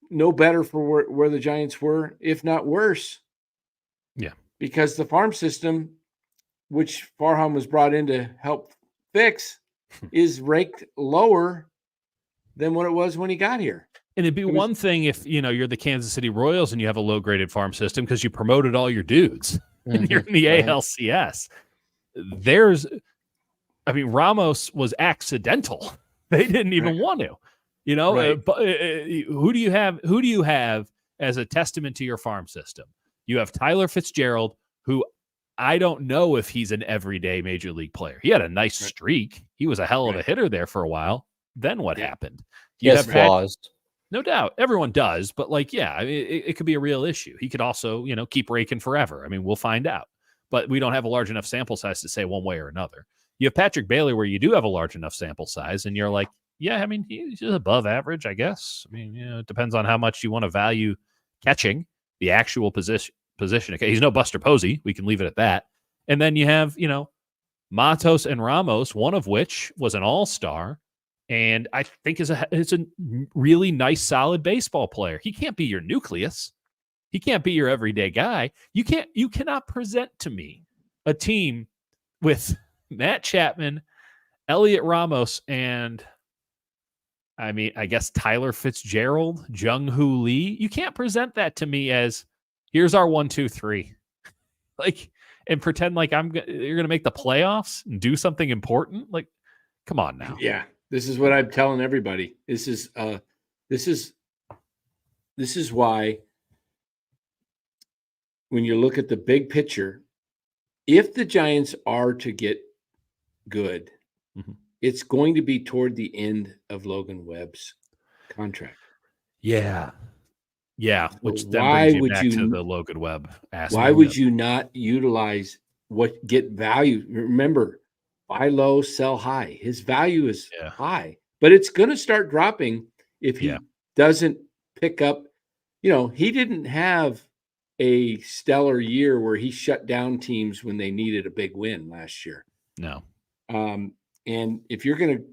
no better for where the Giants were, if not worse. Yeah. Because the farm system, which Farhan was brought in to help fix, is ranked lower than what it was when he got here. And it'd be one thing if, you're the Kansas City Royals and you have a low-graded farm system because you promoted all your dudes and you're in the ALCS. Ramos was accidental. They didn't even want to, but who do you have as a testament to your farm system? You have Tyler Fitzgerald, who I don't know if he's an everyday major league player. He had a nice streak. He was a hell of a hitter there for a while. Then what happened? He has flaws. No doubt. Everyone does. But it could be a real issue. He could also, keep raking forever. We'll find out. But we don't have a large enough sample size to say one way or another. You have Patrick Bailey where you do have a large enough sample size. And you're like, yeah, he's just above average, I guess. It depends on how much you want to value catching the actual position. Okay, he's no Buster Posey. We can leave it at that. And then you have, Matos and Ramos, one of which was an all-star, and I think is a really nice, solid baseball player. He can't be your nucleus. He can't be your everyday guy. You cannot present to me a team with Matt Chapman, Elliot Ramos, and I guess Tyler Fitzgerald, Jung-Hoo Lee. You can't present that to me as here's our 1, 2, 3. Like, and pretend like you're going to make the playoffs and do something important. Like, come on now. Yeah. This is what I'm telling everybody. This is why when you look at the big picture, if the Giants are to get good, it's going to be toward the end of Logan Webb's contract. Yeah. Yeah. Which So then brings you back to the Logan Webb aspect. Why would you not utilize get value? Remember, buy low, sell high. His value is high, but it's going to start dropping if he doesn't pick up. He didn't have a stellar year where he shut down teams when they needed a big win last year. No. And if you're going to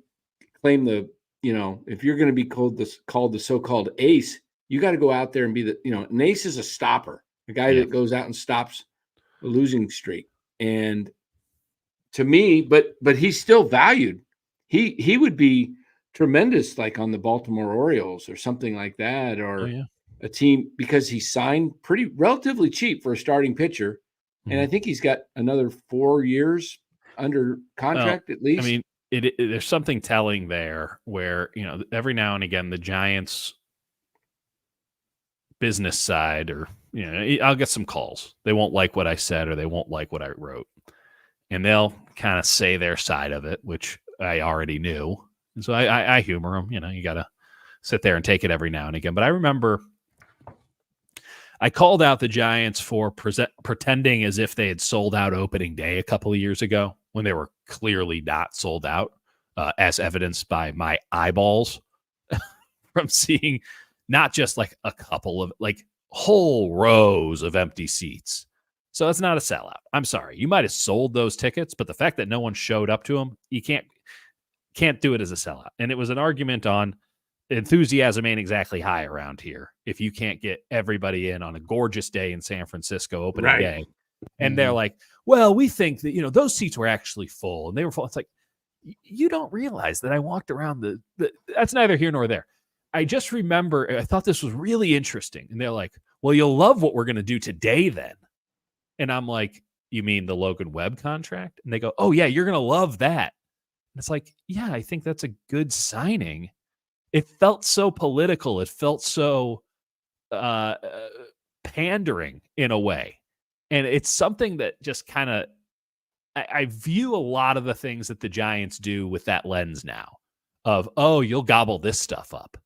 claim if you're going to be called the so-called ace, you got to go out there and be an ace is a stopper, a guy that goes out and stops a losing streak. And to me, but he's still valued. He would be tremendous, like on the Baltimore Orioles or something like that, or a team, because he signed relatively cheap for a starting pitcher. And I think he's got another 4 years under contract at least. I mean, there's something telling there where, every now and again, the Giants business side, or, I'll get some calls. They won't like what I said, or they won't like what I wrote. And they'll kind of say their side of it, which I already knew. And so I humor them. You got to sit there and take it every now and again. But I remember I called out the Giants for pretending as if they had sold out opening day a couple of years ago when they were clearly not sold out, as evidenced by my eyeballs from seeing not just like a couple of whole rows of empty seats. So it's not a sellout. I'm sorry. You might have sold those tickets, but the fact that no one showed up to them, you can't do it as a sellout. And it was an argument on enthusiasm ain't exactly high around here if you can't get everybody in on a gorgeous day in San Francisco opening day. And they're like, well, we think that, those seats were actually full and they were full. It's like, you don't realize that I walked around that's neither here nor there. I just remember, I thought this was really interesting. And they're like, well, you'll love what we're going to do today then. And I'm like, you mean the Logan Webb contract? And they go, oh yeah, you're going to love that. And it's like, yeah, I think that's a good signing. It felt so political. It felt so pandering in a way. And it's something that just kind of, I view a lot of the things that the Giants do with that lens now of, oh, you'll gobble this stuff up.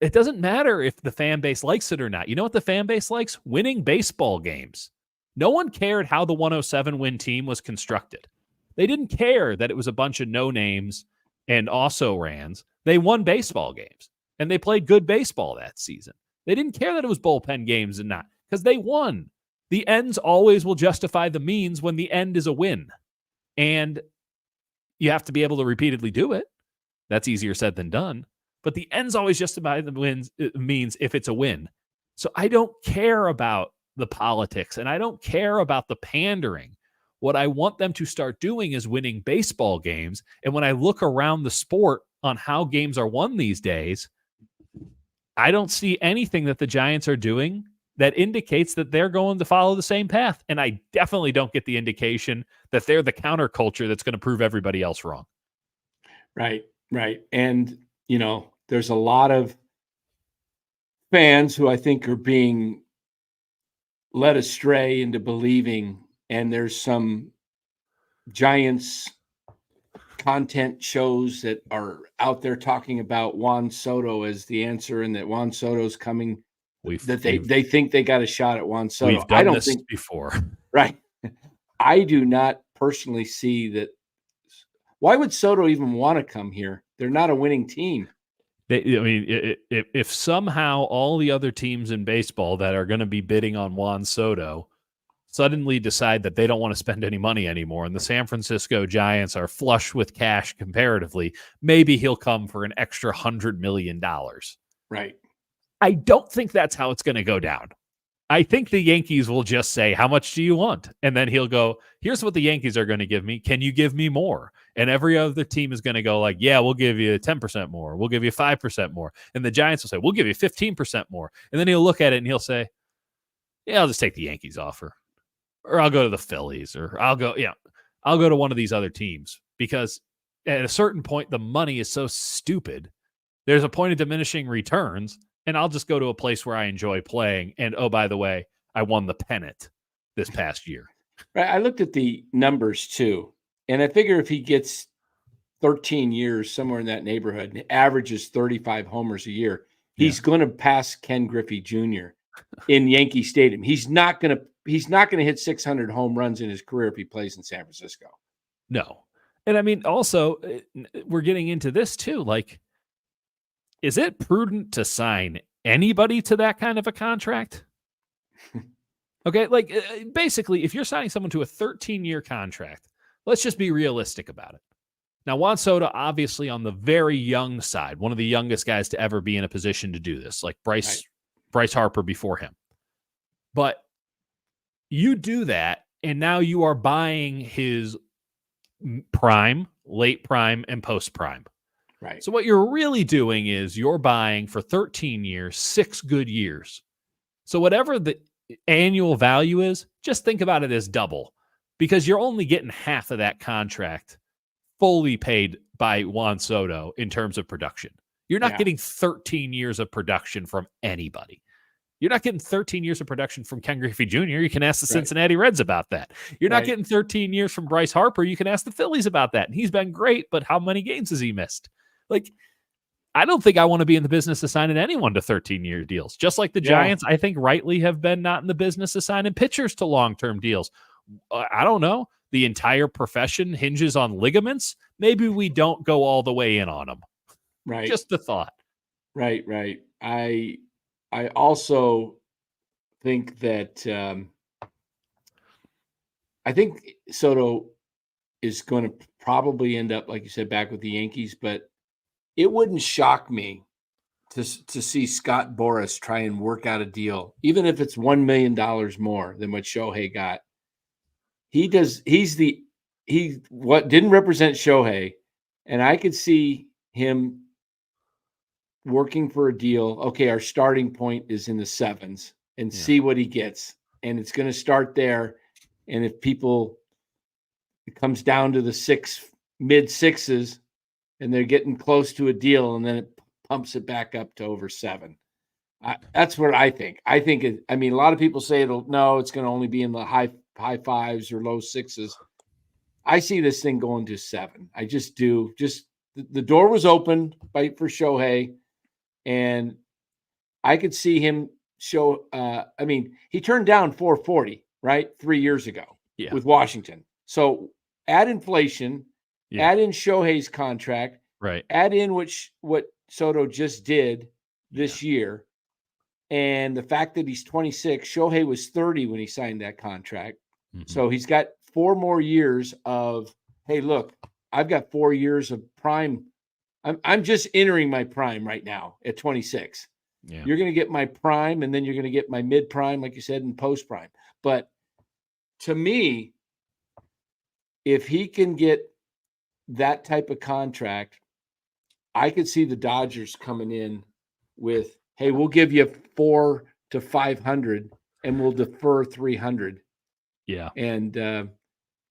It doesn't matter if the fan base likes it or not. You know what the fan base likes? Winning baseball games. No one cared how the 107 win team was constructed. They didn't care that it was a bunch of no names and also rans. They won baseball games and they played good baseball that season. They didn't care that it was bullpen games and not, because they won. The ends always will justify the means when the end is a win. And you have to be able to repeatedly do it. That's easier said than done. But the ends always justify the means if it's a win. So I don't care about the politics and I don't care about the pandering. What I want them to start doing is winning baseball games. And when I look around the sport on how games are won these days, I don't see anything that the Giants are doing that indicates that they're going to follow the same path. And I definitely don't get the indication that they're the counterculture that's going to prove everybody else wrong. Right. And, there's a lot of fans who I think are being led astray into believing, and there's some Giants content shows that are out there talking about Juan Soto as the answer and that Juan Soto's coming. They think they got a shot at Juan Soto. We've done this before. Right. I do not personally see that. Why would Soto even want to come here? They're not a winning team. If somehow all the other teams in baseball that are going to be bidding on Juan Soto suddenly decide that they don't want to spend any money anymore, and the San Francisco Giants are flush with cash comparatively, maybe he'll come for an extra $100 million. Right. I don't think that's how it's going to go down. I think the Yankees will just say, how much do you want? And then he'll go, here's what the Yankees are going to give me. Can you give me more? And every other team is going to go like, yeah, we'll give you 10% more. We'll give you 5% more. And the Giants will say, we'll give you 15% more. And then he'll look at it and he'll say, yeah, I'll just take the Yankees offer. Or I'll go to the Phillies. Or I'll go to one of these other teams. Because at a certain point, the money is so stupid. There's a point of diminishing returns. And I'll just go to a place where I enjoy playing. And, oh, by the way, I won the pennant this past year. Right. I looked at the numbers, too. And I figure if he gets 13 years, somewhere in that neighborhood, and averages 35 homers a year, he's going to pass Ken Griffey Jr. in Yankee Stadium. He's not going to hit 600 home runs in his career if he plays in San Francisco. No. And, I mean, also, we're getting into this, too. Like, is it prudent to sign anybody to that kind of a contract? Okay, like basically, if you're signing someone to a 13-year contract, let's just be realistic about it. Now, Juan Soto, obviously on the very young side, one of the youngest guys to ever be in a position to do this, like Bryce Harper before him. But you do that, and now you are buying his prime, late prime, and post prime. Right. So what you're really doing is you're buying for 13 years, 6 good years. So whatever the annual value is, just think about it as double, because you're only getting half of that contract fully paid by Juan Soto in terms of production. You're not getting 13 years of production from anybody. You're not getting 13 years of production from Ken Griffey Jr. You can ask the Cincinnati Reds about that. You're not getting 13 years from Bryce Harper. You can ask the Phillies about that. And he's been great, but how many games has he missed? Like, I don't think I want to be in the business of signing anyone to 13-year deals. Just like the Giants, I think rightly have been not in the business of signing pitchers to long-term deals. I don't know. The entire profession hinges on ligaments. Maybe we don't go all the way in on them. Right. Just a thought. Right. I also think that I think Soto is going to probably end up, like you said, back with the Yankees, but it wouldn't shock me to see Scott Boras try and work out a deal, even if it's $1 million more than what Shohei got. He didn't represent Shohei, and I could see him working for a deal. Okay, our starting point is in the 7s, and see what he gets, and it's going to start there. And if it comes down to the mid 6s, and they're getting close to a deal, and then it pumps it back up to over 7. That's what I think. I mean, a lot of people say it's going to only be in the high 5s or low 6s. I see this thing going to 7. I just do. Just the door was open for Shohei, and I could see him show. I mean, he turned down $440, right, 3 years ago with Washington. So add inflation. Add in Shohei's contract, right? Add in what Soto just did this year, and the fact that he's 26. Shohei was 30 when he signed that contract, so he's got 4 more years of. Hey, look, I've got 4 years of prime. I'm just entering my prime right now at 26. Yeah. You're going to get my prime, and then you're going to get my mid prime, like you said, and post prime. But to me, if he can get that type of contract, I could see the Dodgers coming in with, hey, we'll give you 400 to 500 and we'll defer 300. Yeah. And,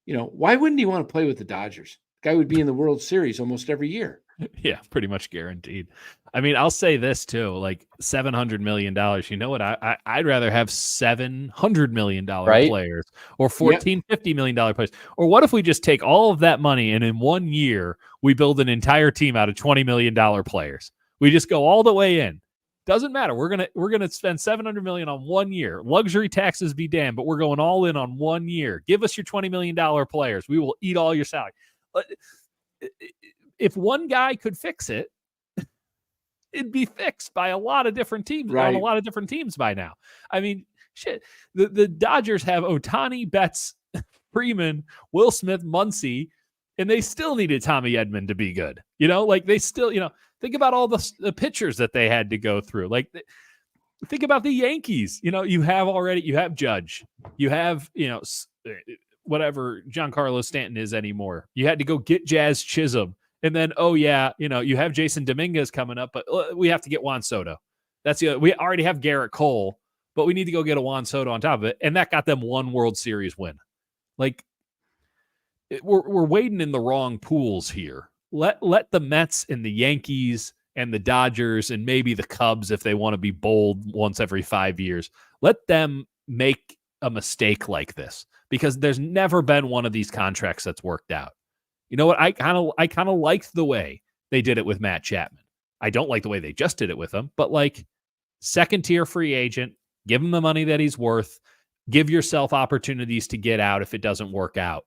why wouldn't he want to play with the Dodgers? The guy would be in the World Series almost every year. Yeah, pretty much guaranteed. I mean, I'll say this too, like $700 million. You know what? I'd rather have $700 million players or $50 million players. Or what if we just take all of that money and in 1 year we build an entire team out of $20 million players? We just go all the way in. Doesn't matter. We're gonna spend $700 million on 1 year. Luxury taxes be damned, but we're going all in on 1 year. Give us your $20 million players. We will eat all your salary. If one guy could fix it, it'd be fixed by a lot of different teams on a lot of different teams by now. I mean, shit. The Dodgers have Ohtani, Betts, Freeman, Will Smith, Muncy, and they still needed Tommy Edman to be good. They still, think about all the pitchers that they had to go through. Like, Think about the Yankees. You have Judge. You have, whatever Giancarlo Stanton is anymore. You had to go get Jazz Chisholm. And then, you have Jason Dominguez coming up, but we have to get Juan Soto. We already have Garrett Cole, but we need to go get a Juan Soto on top of it. And that got them one World Series win. Like, we're wading in the wrong pools here. Let the Mets and the Yankees and the Dodgers and maybe the Cubs, if they want to be bold once every 5 years, let them make a mistake like this, because there's never been one of these contracts that's worked out. You know what? I kind of liked the way they did it with Matt Chapman. I don't like the way they just did it with him, but like, second tier free agent, give him the money that he's worth, give yourself opportunities to get out if it doesn't work out.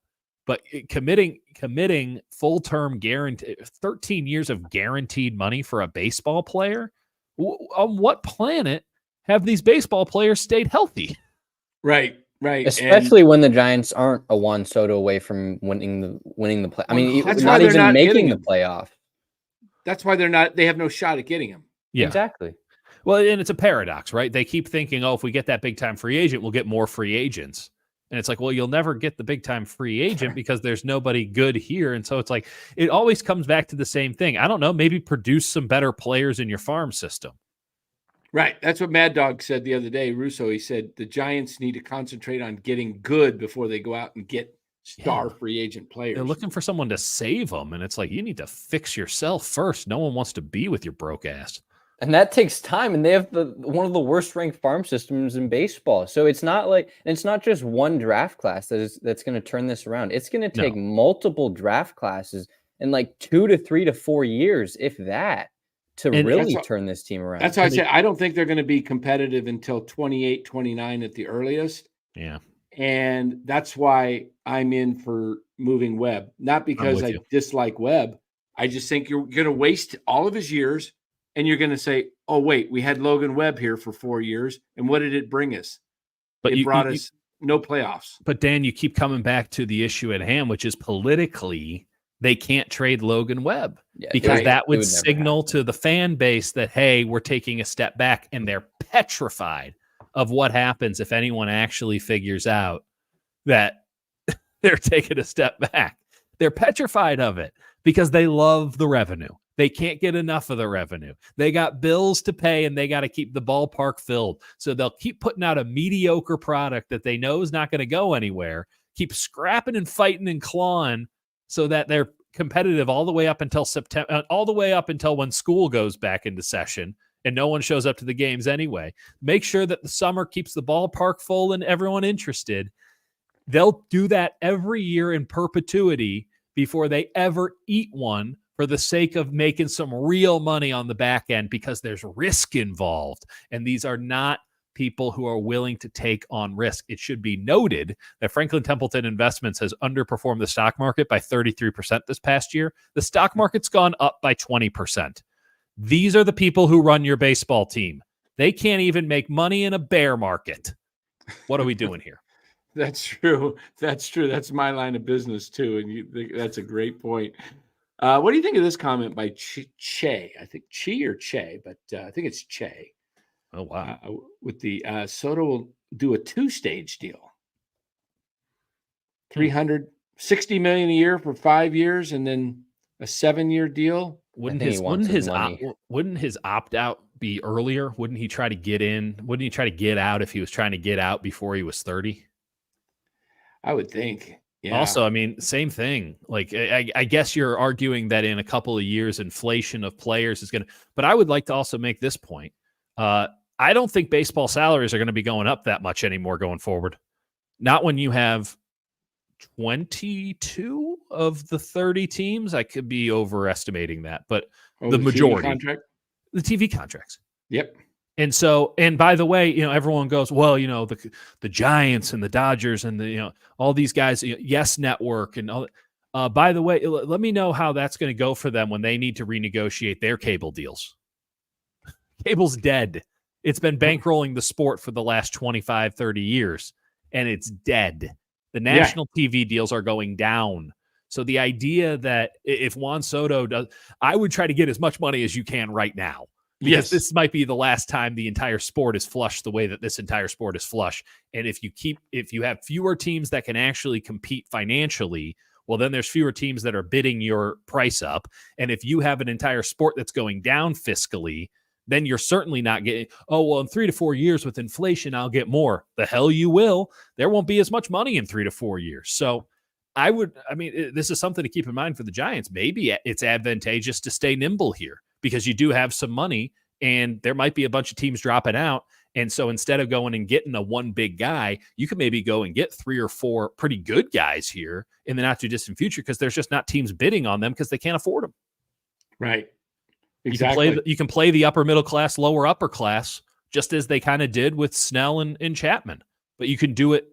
But committing full-term guarantee, 13 years of guaranteed money for a baseball player, on what planet have these baseball players stayed healthy? Right. Especially when the Giants aren't a Juan Soto away from winning the play. I mean, not even making the playoff. That's why they have no shot at getting him. Yeah, exactly. Well, and it's a paradox, right? They keep thinking, if we get that big-time free agent, we'll get more free agents. And it's like, well, you'll never get the big-time free agent because there's nobody good here. And so it's like, it always comes back to the same thing. I don't know, maybe produce some better players in your farm system. Right. That's what Mad Dog said the other day, Russo. He said the Giants need to concentrate on getting good before they go out and get star free agent players. They're looking for someone to save them. And it's like, you need to fix yourself first. No one wants to be with your broke ass. And that takes time, and they have one of the worst ranked farm systems in baseball. So it's not just one draft class that's going to turn this around. It's going to take multiple draft classes in like 2 to 3 to 4 years, if that, to really turn this team around. That's why I said I don't think they're going to be competitive until 28, 29 at the earliest. Yeah. And that's why I'm in for moving Webb. Not because I dislike Webb. I just think you're going to waste all of his years. And you're going to say, oh, wait, we had Logan Webb here for 4 years. And what did it bring us? But it brought us no playoffs. But Dan, you keep coming back to the issue at hand, which is politically, they can't trade Logan Webb because that would signal to the fan base that, hey, we're taking a step back, and they're petrified of what happens if anyone actually figures out that they're taking a step back. They're petrified of it because they love the revenue. They can't get enough of the revenue. They got bills to pay, and they got to keep the ballpark filled. So they'll keep putting out a mediocre product that they know is not going to go anywhere, keep scrapping and fighting and clawing so that they're competitive all the way up until September, all the way up until when school goes back into session and no one shows up to the games anyway. Make sure that the summer keeps the ballpark full and everyone interested. They'll do that every year in perpetuity before they ever eat one, for the sake of making some real money on the back end, because there's risk involved. And these are not people who are willing to take on risk. It should be noted that Franklin Templeton Investments has underperformed the stock market by 33% this past year. The stock market's gone up by 20%. These are the people who run your baseball team. They can't even make money in a bear market. What are we doing here? That's true. That's my line of business too. And that's a great point. What do you think of this comment by Che? I think Chi or Che, but I think it's Che. Oh, wow. With the Soto will do a 2-stage deal. $360 million a year for 5 years, and then a 7-year deal. Wouldn't his opt-out be earlier? Wouldn't he try to get in? Wouldn't he try to get out if he was trying to get out before he was 30? I would think. Yeah. Also, I mean, same thing. Like, I guess you're arguing that in a couple of years, inflation of players is going to. But I would like to also make this point. I don't think baseball salaries are going to be going up that much anymore going forward. Not when you have 22 of the 30 teams. I could be overestimating that, but the majority. The TV contracts. Yep. And so, and by the way, everyone goes, well, the Giants and the Dodgers and all these guys, Yes Network and all. By the way, let me know how that's going to go for them when they need to renegotiate their cable deals. Cable's dead. It's been bankrolling the sport for the last 25, 30 years, and it's dead. The national TV deals are going down. So the idea that if Juan Soto does, I would try to get as much money as you can right now. Because Yes. this might be the last time the entire sport is flush the way that this entire sport is flush. And if you have fewer teams that can actually compete financially, well, then there's fewer teams that are bidding your price up. And if you have an entire sport that's going down fiscally, then you're certainly not getting, oh, well, in 3 to 4 years with inflation, I'll get more. The hell you will. There won't be as much money in 3 to 4 years. So this is something to keep in mind for the Giants. Maybe it's advantageous to stay nimble here because you do have some money and there might be a bunch of teams dropping out. And so instead of going and getting a one big guy, you can maybe go and get 3 or 4 pretty good guys here in the not too distant future because there's just not teams bidding on them because they can't afford them. Right. Exactly. You can play the upper middle class, lower upper class, just as they kind of did with Snell and Chapman. But you can do it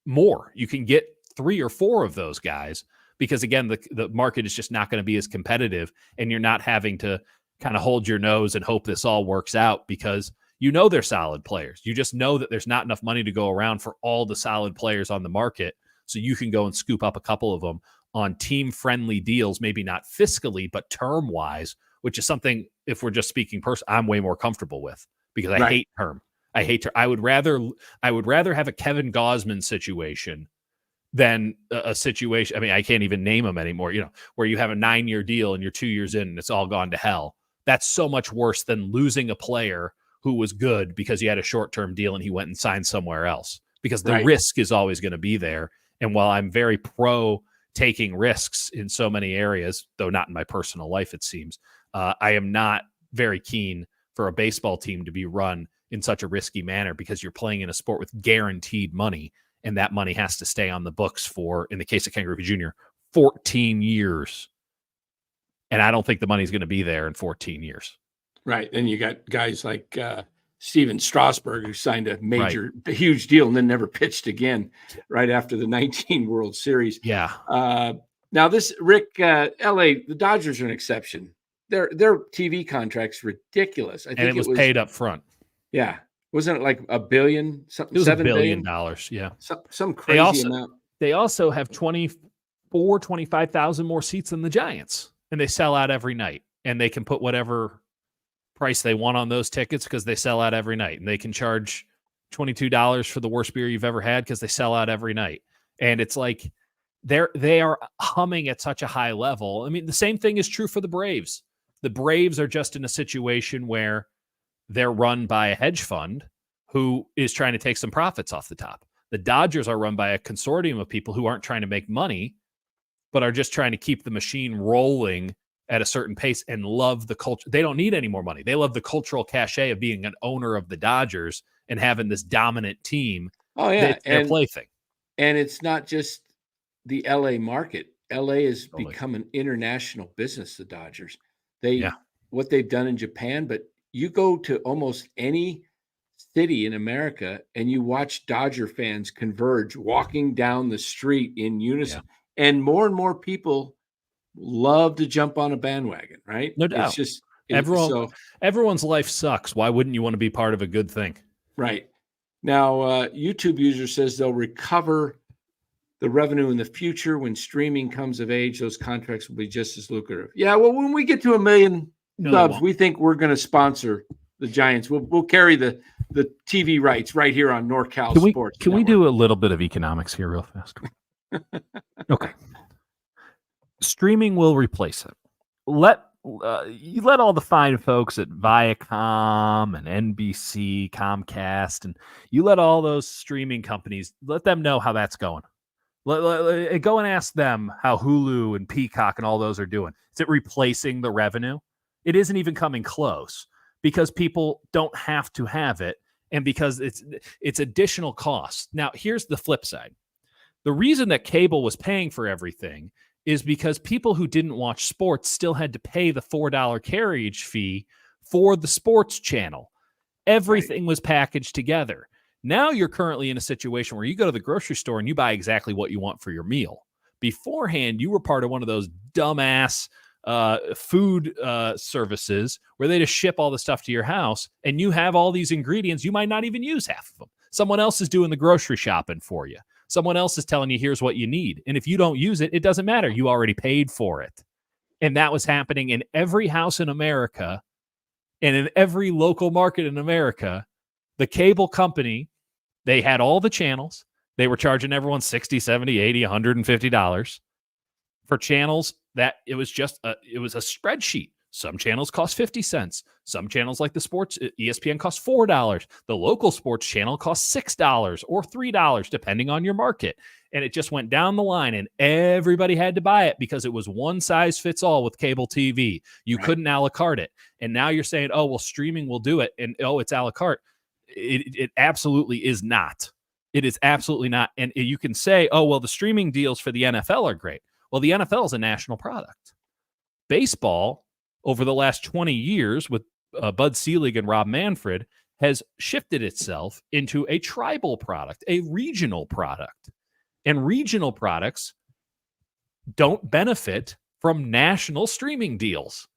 more. You can get 3 or 4 of those guys because, again, the market is just not going to be as competitive, and you're not having to kind of hold your nose and hope this all works out because you know they're solid players. You just know that there's not enough money to go around for all the solid players on the market, so you can go and scoop up a couple of them on team-friendly deals, maybe not fiscally, but term-wise, which is something, if we're just speaking I'm way more comfortable with because I hate term. I hate term. I would rather have a Kevin Gausman situation than a situation. I mean, I can't even name them anymore, where you have a 9-year deal and you're 2 years in and it's all gone to hell. That's so much worse than losing a player who was good because he had a short-term deal and he went and signed somewhere else because the risk is always going to be there. And while I'm very pro taking risks in so many areas, though not in my personal life, it seems, I am not very keen for a baseball team to be run in such a risky manner because you're playing in a sport with guaranteed money, and that money has to stay on the books for, in the case of Ken Griffey Jr., 14 years. And I don't think the money's going to be there in 14 years. Right. Then you got guys like Steven Strasburg, who signed a huge deal and then never pitched again right after the 19 World Series. Yeah. Now this, Rick, LA, the Dodgers are an exception. Their TV contract's ridiculous. I think it was paid up front. Yeah. Wasn't it like $1 billion? Something, it was $7 $1 billion. billion? Yeah. Some crazy amount. They also have 25,000 more seats than the Giants, and they sell out every night. And they can put whatever price they want on those tickets because they sell out every night. And they can charge $22 for the worst beer you've ever had because they sell out every night. And it's like they are humming at such a high level. I mean, the same thing is true for the Braves. The Braves are just in a situation where they're run by a hedge fund who is trying to take some profits off the top. The Dodgers are run by a consortium of people who aren't trying to make money, but are just trying to keep the machine rolling at a certain pace and love the culture. They don't need any more money. They love the cultural cachet of being an owner of the Dodgers and having this dominant team. Oh, yeah. It's their plaything. And it's not just the LA market. LA has become an international business, the Dodgers. What they've done in Japan, but you go to almost any city in America and you watch Dodger fans converge walking down the street in unison. Yeah. And more people love to jump on a bandwagon, right? No doubt. It's just everyone's life sucks. Why wouldn't you want to be part of a good thing? Right. Now, YouTube user says they'll recover the revenue in the future when streaming comes of age. Those contracts will be just as lucrative. Yeah, well, when we get to 1 million subs, we think we're going to sponsor the Giants. We'll carry the TV rights right here on NorCal Sports. Can we do a little bit of economics here real fast? Okay. Streaming will replace it. You let all the fine folks at Viacom and NBC, Comcast, and you let all those streaming companies, let them know how that's going. Go and ask them how Hulu and Peacock and all those are doing. Is it replacing the revenue? It isn't even coming close because people don't have to have it and because it's additional costs. Now, here's the flip side. The reason that cable was paying for everything is because people who didn't watch sports still had to pay the $4 carriage fee for the sports channel. Everything was packaged together. Now you're currently in a situation where you go to the grocery store and you buy exactly what you want for your meal. Beforehand, you were part of one of those dumbass food services where they just ship all the stuff to your house and you have all these ingredients. You might not even use half of them. Someone else is doing the grocery shopping for you. Someone else is telling you, here's what you need. And if you don't use it, it doesn't matter. You already paid for it. And that was happening in every house in America And in every local market in America, the cable company, they had all the channels. They were charging everyone $60, $70, $80, $150 for channels that it was a spreadsheet. Some channels cost 50 cents. Some channels like the sports, ESPN cost $4. The local sports channel costs $6 or $3, depending on your market. And it just went down the line, and everybody had to buy it because it was one size fits all with cable TV. You couldn't a la carte it. And now you're saying, oh, well, streaming will do it. And it's a la carte. It absolutely is not. It is absolutely not. And you can say, oh, well, the streaming deals for the NFL are great. Well, the NFL is a national product. Baseball, over the last 20 years with Bud Selig and Rob Manfred, has shifted itself into a tribal product, a regional product. And regional products don't benefit from national streaming deals.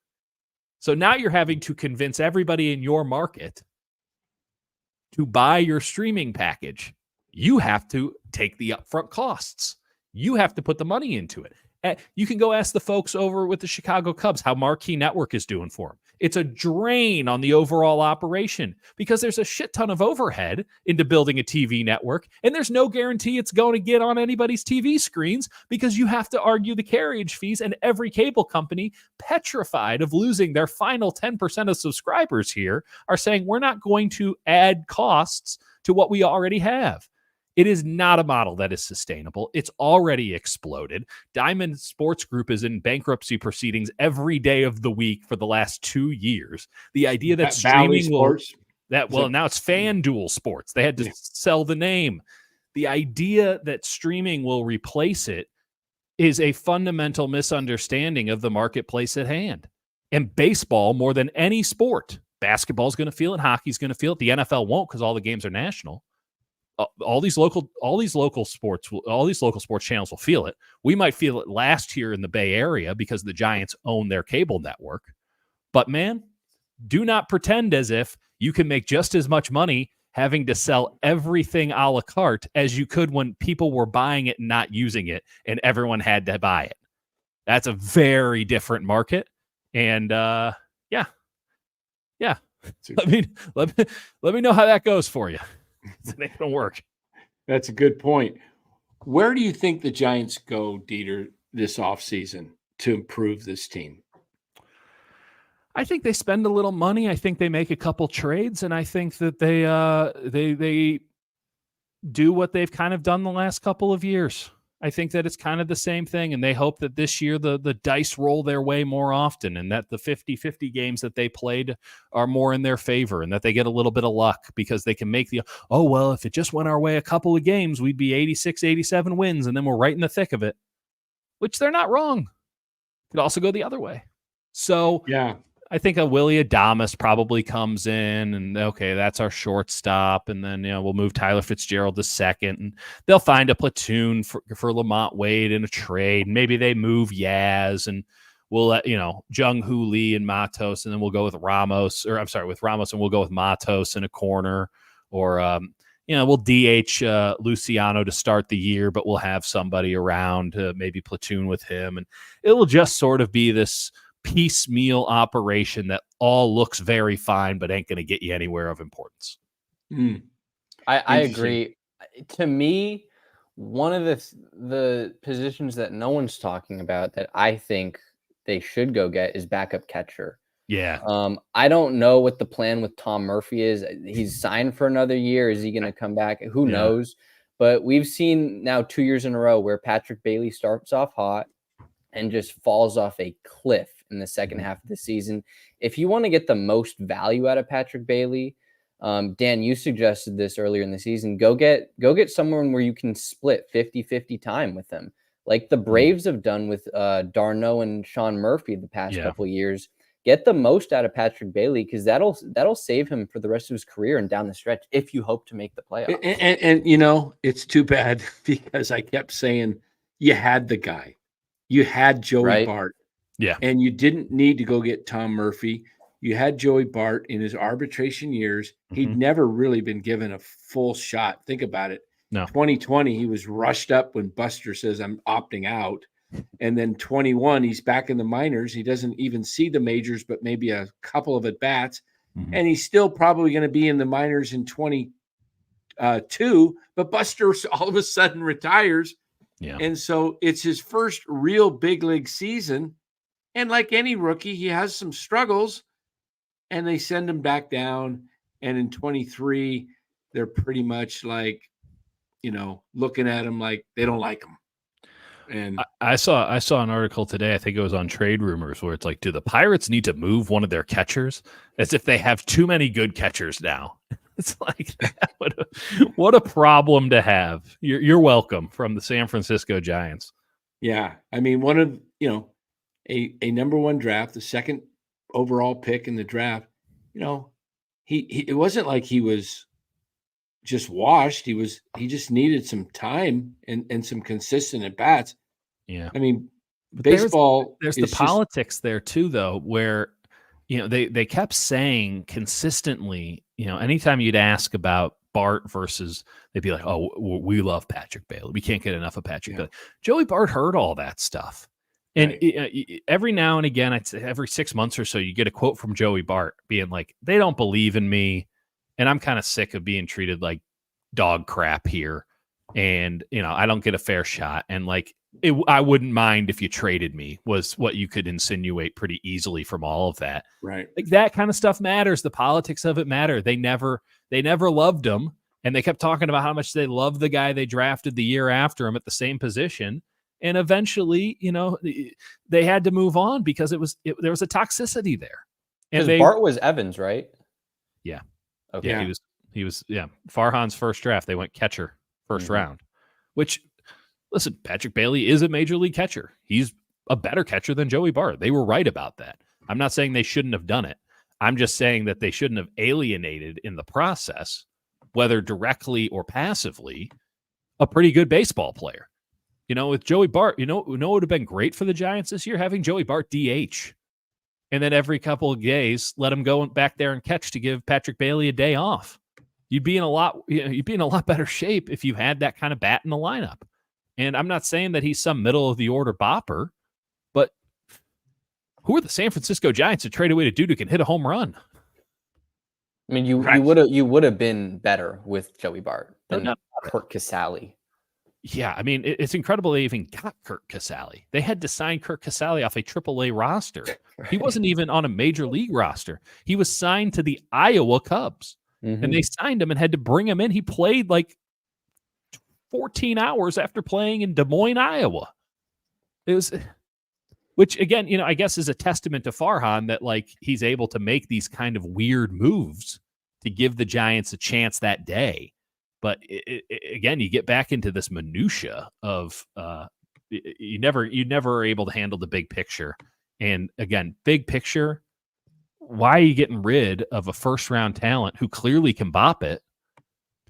So now you're having to convince everybody in your market to buy your streaming package. You have to take the upfront costs. You have to put the money into it. You can go ask the folks over with the Chicago Cubs how Marquee Network is doing for them. It's a drain on the overall operation because there's a shit ton of overhead into building a TV network, and there's no guarantee it's going to get on anybody's TV screens because you have to argue the carriage fees, and every cable company, petrified of losing their final 10% of subscribers here, are saying we're not going to add costs to what we already have. It is not a model that is sustainable. It's already exploded. Diamond Sports Group is in bankruptcy proceedings every day of the week for the last 2 years. The idea that streaming will... now it's FanDuel Sports. They had to sell the name. The idea that streaming will replace it is a fundamental misunderstanding of the marketplace at hand. And baseball, more than any sport, basketball is going to feel it, hockey's going to feel it. The NFL won't because all the games are national. All these local sports channels will feel it. We might feel it last here in the Bay Area because the Giants own their cable network. But man, do not pretend as if you can make just as much money having to sell everything a la carte as you could when people were buying it and not using it, and everyone had to buy it. That's a very different market. And yeah. Let me know how that goes for you. It ain't gonna work. That's a good point. Where do you think the Giants go, Dieter, this offseason to improve this team? I think they spend a little money. I think they make a couple trades, and I think that they do what they've kind of done the last couple of years. I think that it's kind of the same thing, and they hope that this year the dice roll their way more often, and that the 50-50 games that they played are more in their favor, and that they get a little bit of luck because they can make if it just went our way a couple of games, we'd be 86, 87 wins, and then we're right in the thick of it, which they're not wrong. Could also go the other way. So yeah, I think a Willie Adames probably comes in, and okay, that's our shortstop, and then we'll move Tyler Fitzgerald to second, and they'll find a platoon for Lamont Wade in a trade. Maybe they move Yaz, and we'll let Jung Hoo Lee and Matos, and then we'll go with Ramos, and we'll go with Matos in a corner, or we'll DH Luciano to start the year, but we'll have somebody around to maybe platoon with him, and it will just sort of be this piecemeal operation that all looks very fine but ain't going to get you anywhere of importance. I agree. To me, one of the positions that no one's talking about that I think they should go get is backup catcher. Yeah. I don't know what the plan with Tom Murphy is. He's signed for another year. Is he going to come back? Who knows? But we've seen now 2 years in a row where Patrick Bailey starts off hot and just falls off a cliff in the second half of the season. If you want to get the most value out of Patrick Bailey, Dan, you suggested this earlier in the season, go get someone where you can split 50-50 time with them. Like the Braves have done with Darno and Sean Murphy the past couple of years. Get the most out of Patrick Bailey because that'll save him for the rest of his career and down the stretch if you hope to make the playoffs. And it's too bad because I kept saying you had the guy. You had Joey Bart. Yeah. And you didn't need to go get Tom Murphy. You had Joey Bart in his arbitration years. He'd never really been given a full shot. Think about it. No. 2020, he was rushed up when Buster says, I'm opting out. And then 21, he's back in the minors. He doesn't even see the majors, but maybe a couple of at-bats. and he's still probably going to be in the minors in 22. But Buster all of a sudden retires. Yeah. And so it's his first real big league season. And like any rookie, he has some struggles, and they send him back down. And in 23, they're pretty much like, looking at him like they don't like him. And I saw an article today, I think it was on Trade Rumors, where it's like, do the Pirates need to move one of their catchers? As if they have too many good catchers now. It's like, what a problem to have. You're welcome from the San Francisco Giants. Yeah. I mean, one of, a number one draft, the second overall pick in the draft, he it wasn't like he was just washed. He just needed some time and some consistent at bats. Yeah. I mean, but baseball. There's the politics there too, though, where, they kept saying consistently, anytime you'd ask about Bart versus, they'd be like, oh, we love Patrick Bailey. We can't get enough of Patrick Bailey. Joey Bart heard all that stuff. And every now and again, I'd say every 6 months or so, you get a quote from Joey Bart being like, they don't believe in me. And I'm kind of sick of being treated like dog crap here. And, I don't get a fair shot. And like, I wouldn't mind if you traded me, was what you could insinuate pretty easily from all of that. Right. Like that kind of stuff matters. The politics of it matter. They never loved him. And they kept talking about how much they loved the guy they drafted the year after him at the same position. And eventually, they had to move on because there was a toxicity there. And Bart was Evans, right? Yeah. Okay. Yeah, he was Farhan's first draft. They went catcher first round, which, listen, Patrick Bailey is a major league catcher. He's a better catcher than Joey Bart. They were right about that. I'm not saying they shouldn't have done it. I'm just saying that they shouldn't have alienated in the process, whether directly or passively, a pretty good baseball player. With Joey Bart, what would have been great for the Giants this year? Having Joey Bart DH. And then every couple of days, let him go back there and catch to give Patrick Bailey a day off. You'd be in a lot better shape if you had that kind of bat in the lineup. And I'm not saying that he's some middle of the order bopper, but who are the San Francisco Giants to trade away to dude who can hit a home run? I mean, you would have been better with Joey Bart than Kurt Casale. Yeah, I mean, it's incredible they even got Kurt Casale. They had to sign Kurt Casale off a AAA roster. Right. He wasn't even on a major league roster. He was signed to the Iowa Cubs, and they signed him and had to bring him in. He played like 14 hours after playing in Des Moines, Iowa. It was, which again, I guess is a testament to Farhan that like he's able to make these kind of weird moves to give the Giants a chance that day. But again, you get back into this minutia of you never are able to handle the big picture. And again, big picture, why are you getting rid of a first round talent who clearly can bop it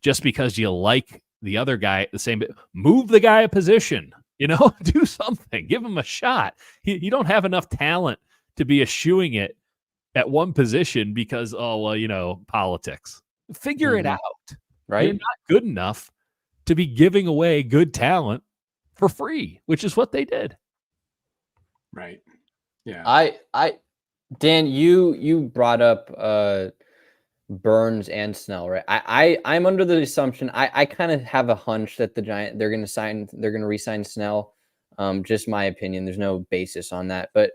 just because you like the other guy at the same? Move the guy a position, do something, give him a shot. You don't have enough talent to be eschewing it at one position because politics. Figure it out. Right. You're not good enough to be giving away good talent for free, which is what they did. Right. Yeah. Dan, you brought up Burns and Snell, right? I'm under the assumption I kind of have a hunch that they're going to re-sign Snell. Just my opinion. There's no basis on that, but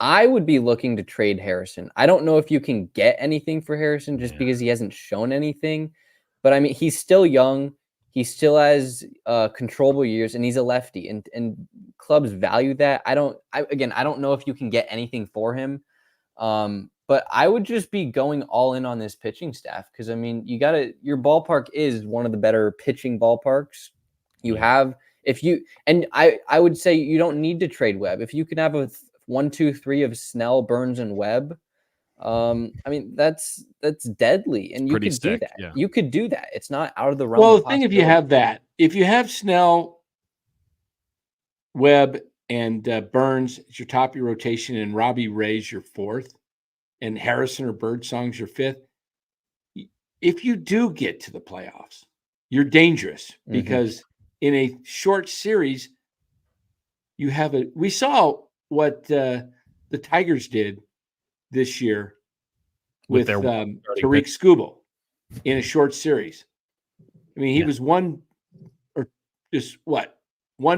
I would be looking to trade Harrison. I don't know if you can get anything for Harrison just because he hasn't shown anything. But I mean, he's still young. He still has controllable years, and he's a lefty. And clubs value that. I don't know if you can get anything for him. But I would just be going all in on this pitching staff because I mean, your ballpark is one of the better pitching ballparks. I would say you don't need to trade Webb if you can have a 1, 2, 3 of Snell, Burns, and Webb. I mean, that's deadly, and you could do that. Yeah. You could do that. It's not out of the realm. Well, the thing, if you have Snell, Webb, and Burns at your top of your rotation, and Robbie Ray's your fourth, and Harrison or Birdsong's your fifth, if you do get to the playoffs, you're dangerous because in a short series, we saw what the Tigers did this year with their Tariq Skubal in a short series. I mean, he was one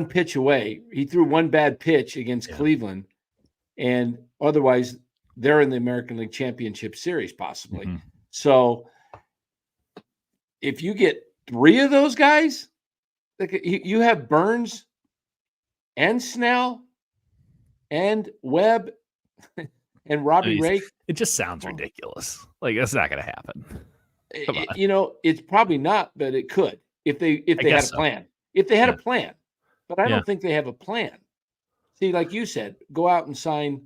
pitch away. He threw one bad pitch against Cleveland, and otherwise they're in the American League Championship Series possibly. Mm-hmm. So if you get 3 of those guys, like you have Burns and Snell and Webb and Robbie Ray. It just sounds ridiculous. Like, that's not going to happen. It's probably not, but it could if they had a plan. If they had a plan, but I don't think they have a plan. See, like you said, go out and sign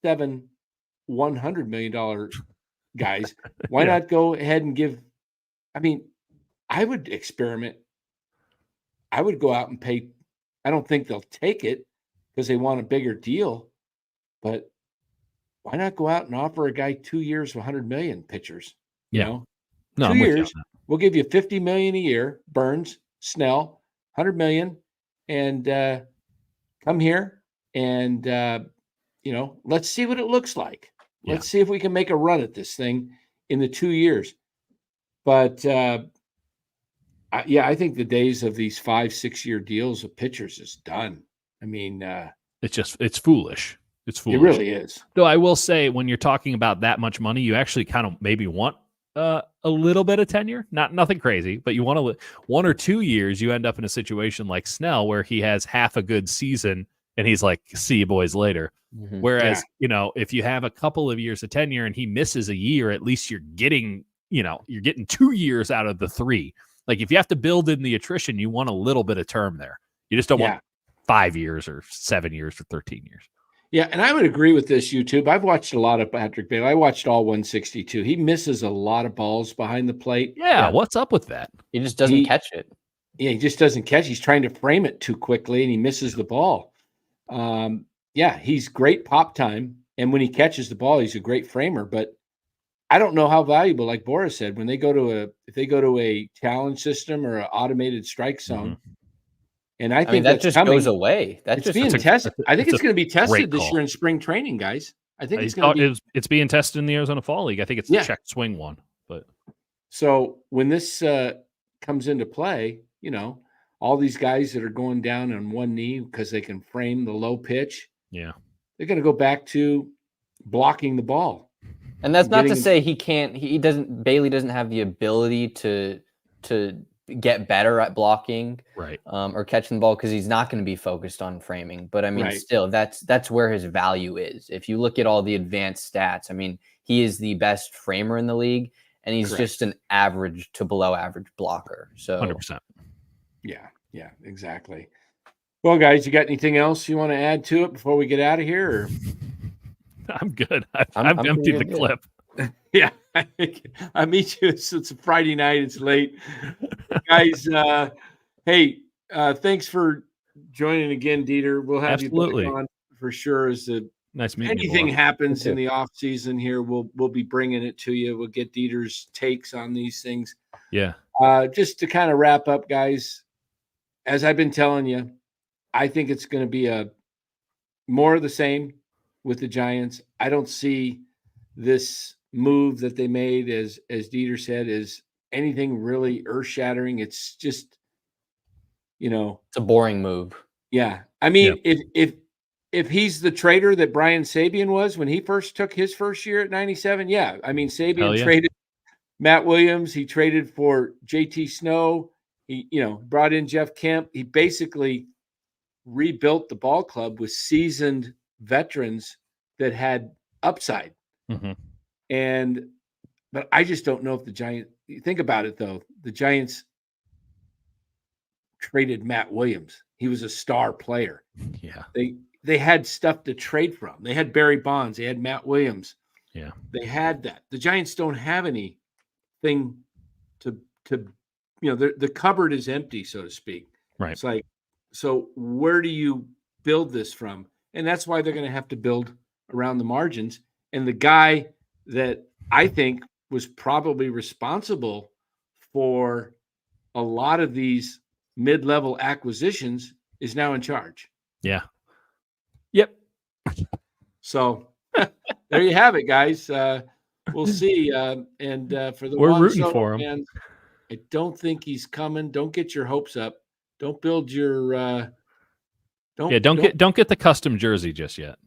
7 $100 million guys. Why not go ahead and give? I mean, I would experiment. I would go out and pay. I don't think they'll take it because they want a bigger deal, but why not go out and offer a guy 2 years, 100 million pitchers? You know, no, 2 years, we'll give you 50 million a year. Burns, Snell, 100 million, and come here and let's see what it looks like. Let's see if we can make a run at this thing in the 2 years. But I think the days of these 5-6 year deals of pitchers is done. I mean, it's foolish. It's foolish. It really is. Though I will say, when you're talking about that much money, you actually kind of maybe want a little bit of tenure, nothing crazy, but you want to 1 or 2 years. You end up in a situation like Snell where he has half a good season and he's like, "See you boys later." Mm-hmm. Whereas if you have a couple of years of tenure and he misses a year, at least you're getting 2 years out of the 3. Like, if you have to build in the attrition, you want a little bit of term there. You just don't want 5 years or 7 years or 13 years. Yeah, and I would agree with this, YouTube. I've watched a lot of Patrick Bailey. I watched all 162. He misses a lot of balls behind the plate. Yeah, what's up with that? He just doesn't catch it. Yeah, he just doesn't catch. He's trying to frame it too quickly, and he misses the ball. He's great pop time, and when he catches the ball, he's a great framer. But I don't know how valuable, like Boris said, when they go to a challenge system or an automated strike zone. Mm-hmm. And I think that just goes away. It's being tested. I think it's going to be tested this year in spring training, guys. I think it's being tested in the Arizona Fall League. I think it's the check swing one. But so when this comes into play, all these guys that are going down on one knee because they can frame the low pitch, they're going to go back to blocking the ball. And that's not to say Bailey doesn't have the ability to get better at blocking, right, or catching the ball, because he's not going to be focused on framing. But I mean, still, that's where his value is. If you look at all the advanced stats, I mean, he is the best framer in the league, and he's just an average to below average blocker. So 100%. Yeah, exactly. Well, guys, you got anything else you want to add to it before we get out of here? Or? I'm good. I've emptied the clip. Yeah, I meet you. It's a Friday night. It's late, guys. Hey, thanks for joining again, Dieter. We'll have you back on for sure. As nice meeting you. Anything happens in the off season here, we'll be bringing it to you. We'll get Dieter's takes on these things. Yeah. Just to kind of wrap up, guys. As I've been telling you, I think it's going to be more of the same with the Giants. I don't see this move that they made, as Dieter said, is anything really earth-shattering. It's just, it's a boring move. Yeah. I mean, if he's the trader that Brian Sabian was when he first took his first year at 97, I mean, Sabian traded Matt Williams. He traded for JT Snow. He, brought in Jeff Kemp. He basically rebuilt the ball club with seasoned veterans that had upside. Mm-hmm. But I just don't know if the Giants, think about it though, the Giants traded Matt Williams. He was a star player. Yeah. They had stuff to trade from. They had Barry Bonds. They had Matt Williams. Yeah. They had that. The Giants don't have anything to the cupboard is empty, so to speak. Right. It's like, so where do you build this from? And that's why they're going to have to build around the margins. And the guy that I think was probably responsible for a lot of these mid-level acquisitions is now in charge. Yeah. Yep. So there you have it, guys. we'll see. And for the We're Juan rooting Soto for him. fans, I don't think he's coming. Don't get your hopes up. Don't build your. Don't get the custom jersey just yet.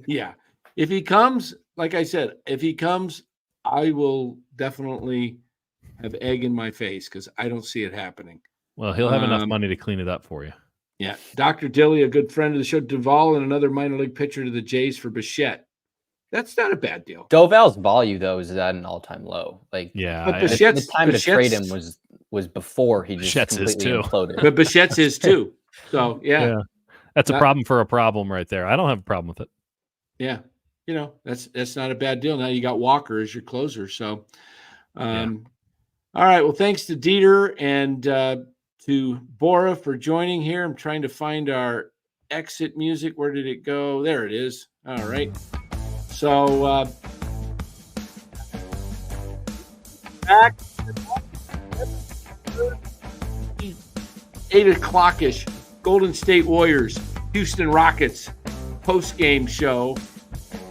Yeah, if he comes, like I said, I will definitely have egg in my face because I don't see it happening. Well, he'll have enough money to clean it up for you. Yeah. Dr. Dilly, a good friend of the show, Duvall, and another minor league pitcher to the Jays for Bichette. That's not a bad deal. Doval's value, though, is at an all-time low. Like, yeah, but the time to trade him was before he just Bichette's completely imploded. But Bichette's is too. So, yeah. That's a problem for a problem right there. I don't have a problem with it. Yeah. That's not a bad deal. Now you got Walker as your closer. So, all right. Well, thanks to Dieter and to Bora for joining here. I'm trying to find our exit music. Where did it go? There it is. All right. So back 8 o'clock-ish, Golden State Warriors, Houston Rockets post-game show.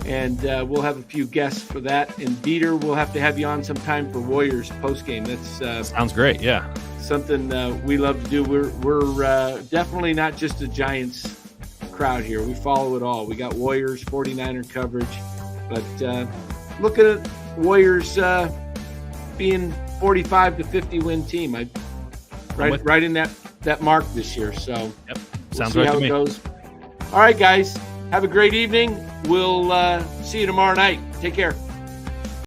And we'll have a few guests for that. And Dieter, we'll have to have you on sometime for Warriors post-game. That's sounds great. Yeah. Something we love to do. We're definitely not just a Giants crowd here. We follow it all. We got Warriors, 49er coverage, but look at it, Warriors being 45 to 50 win team. Right in that mark this year. So yep. We'll Sounds see right how to it me. goes. All right, guys. Have a great evening. We'll see you tomorrow night. Take care.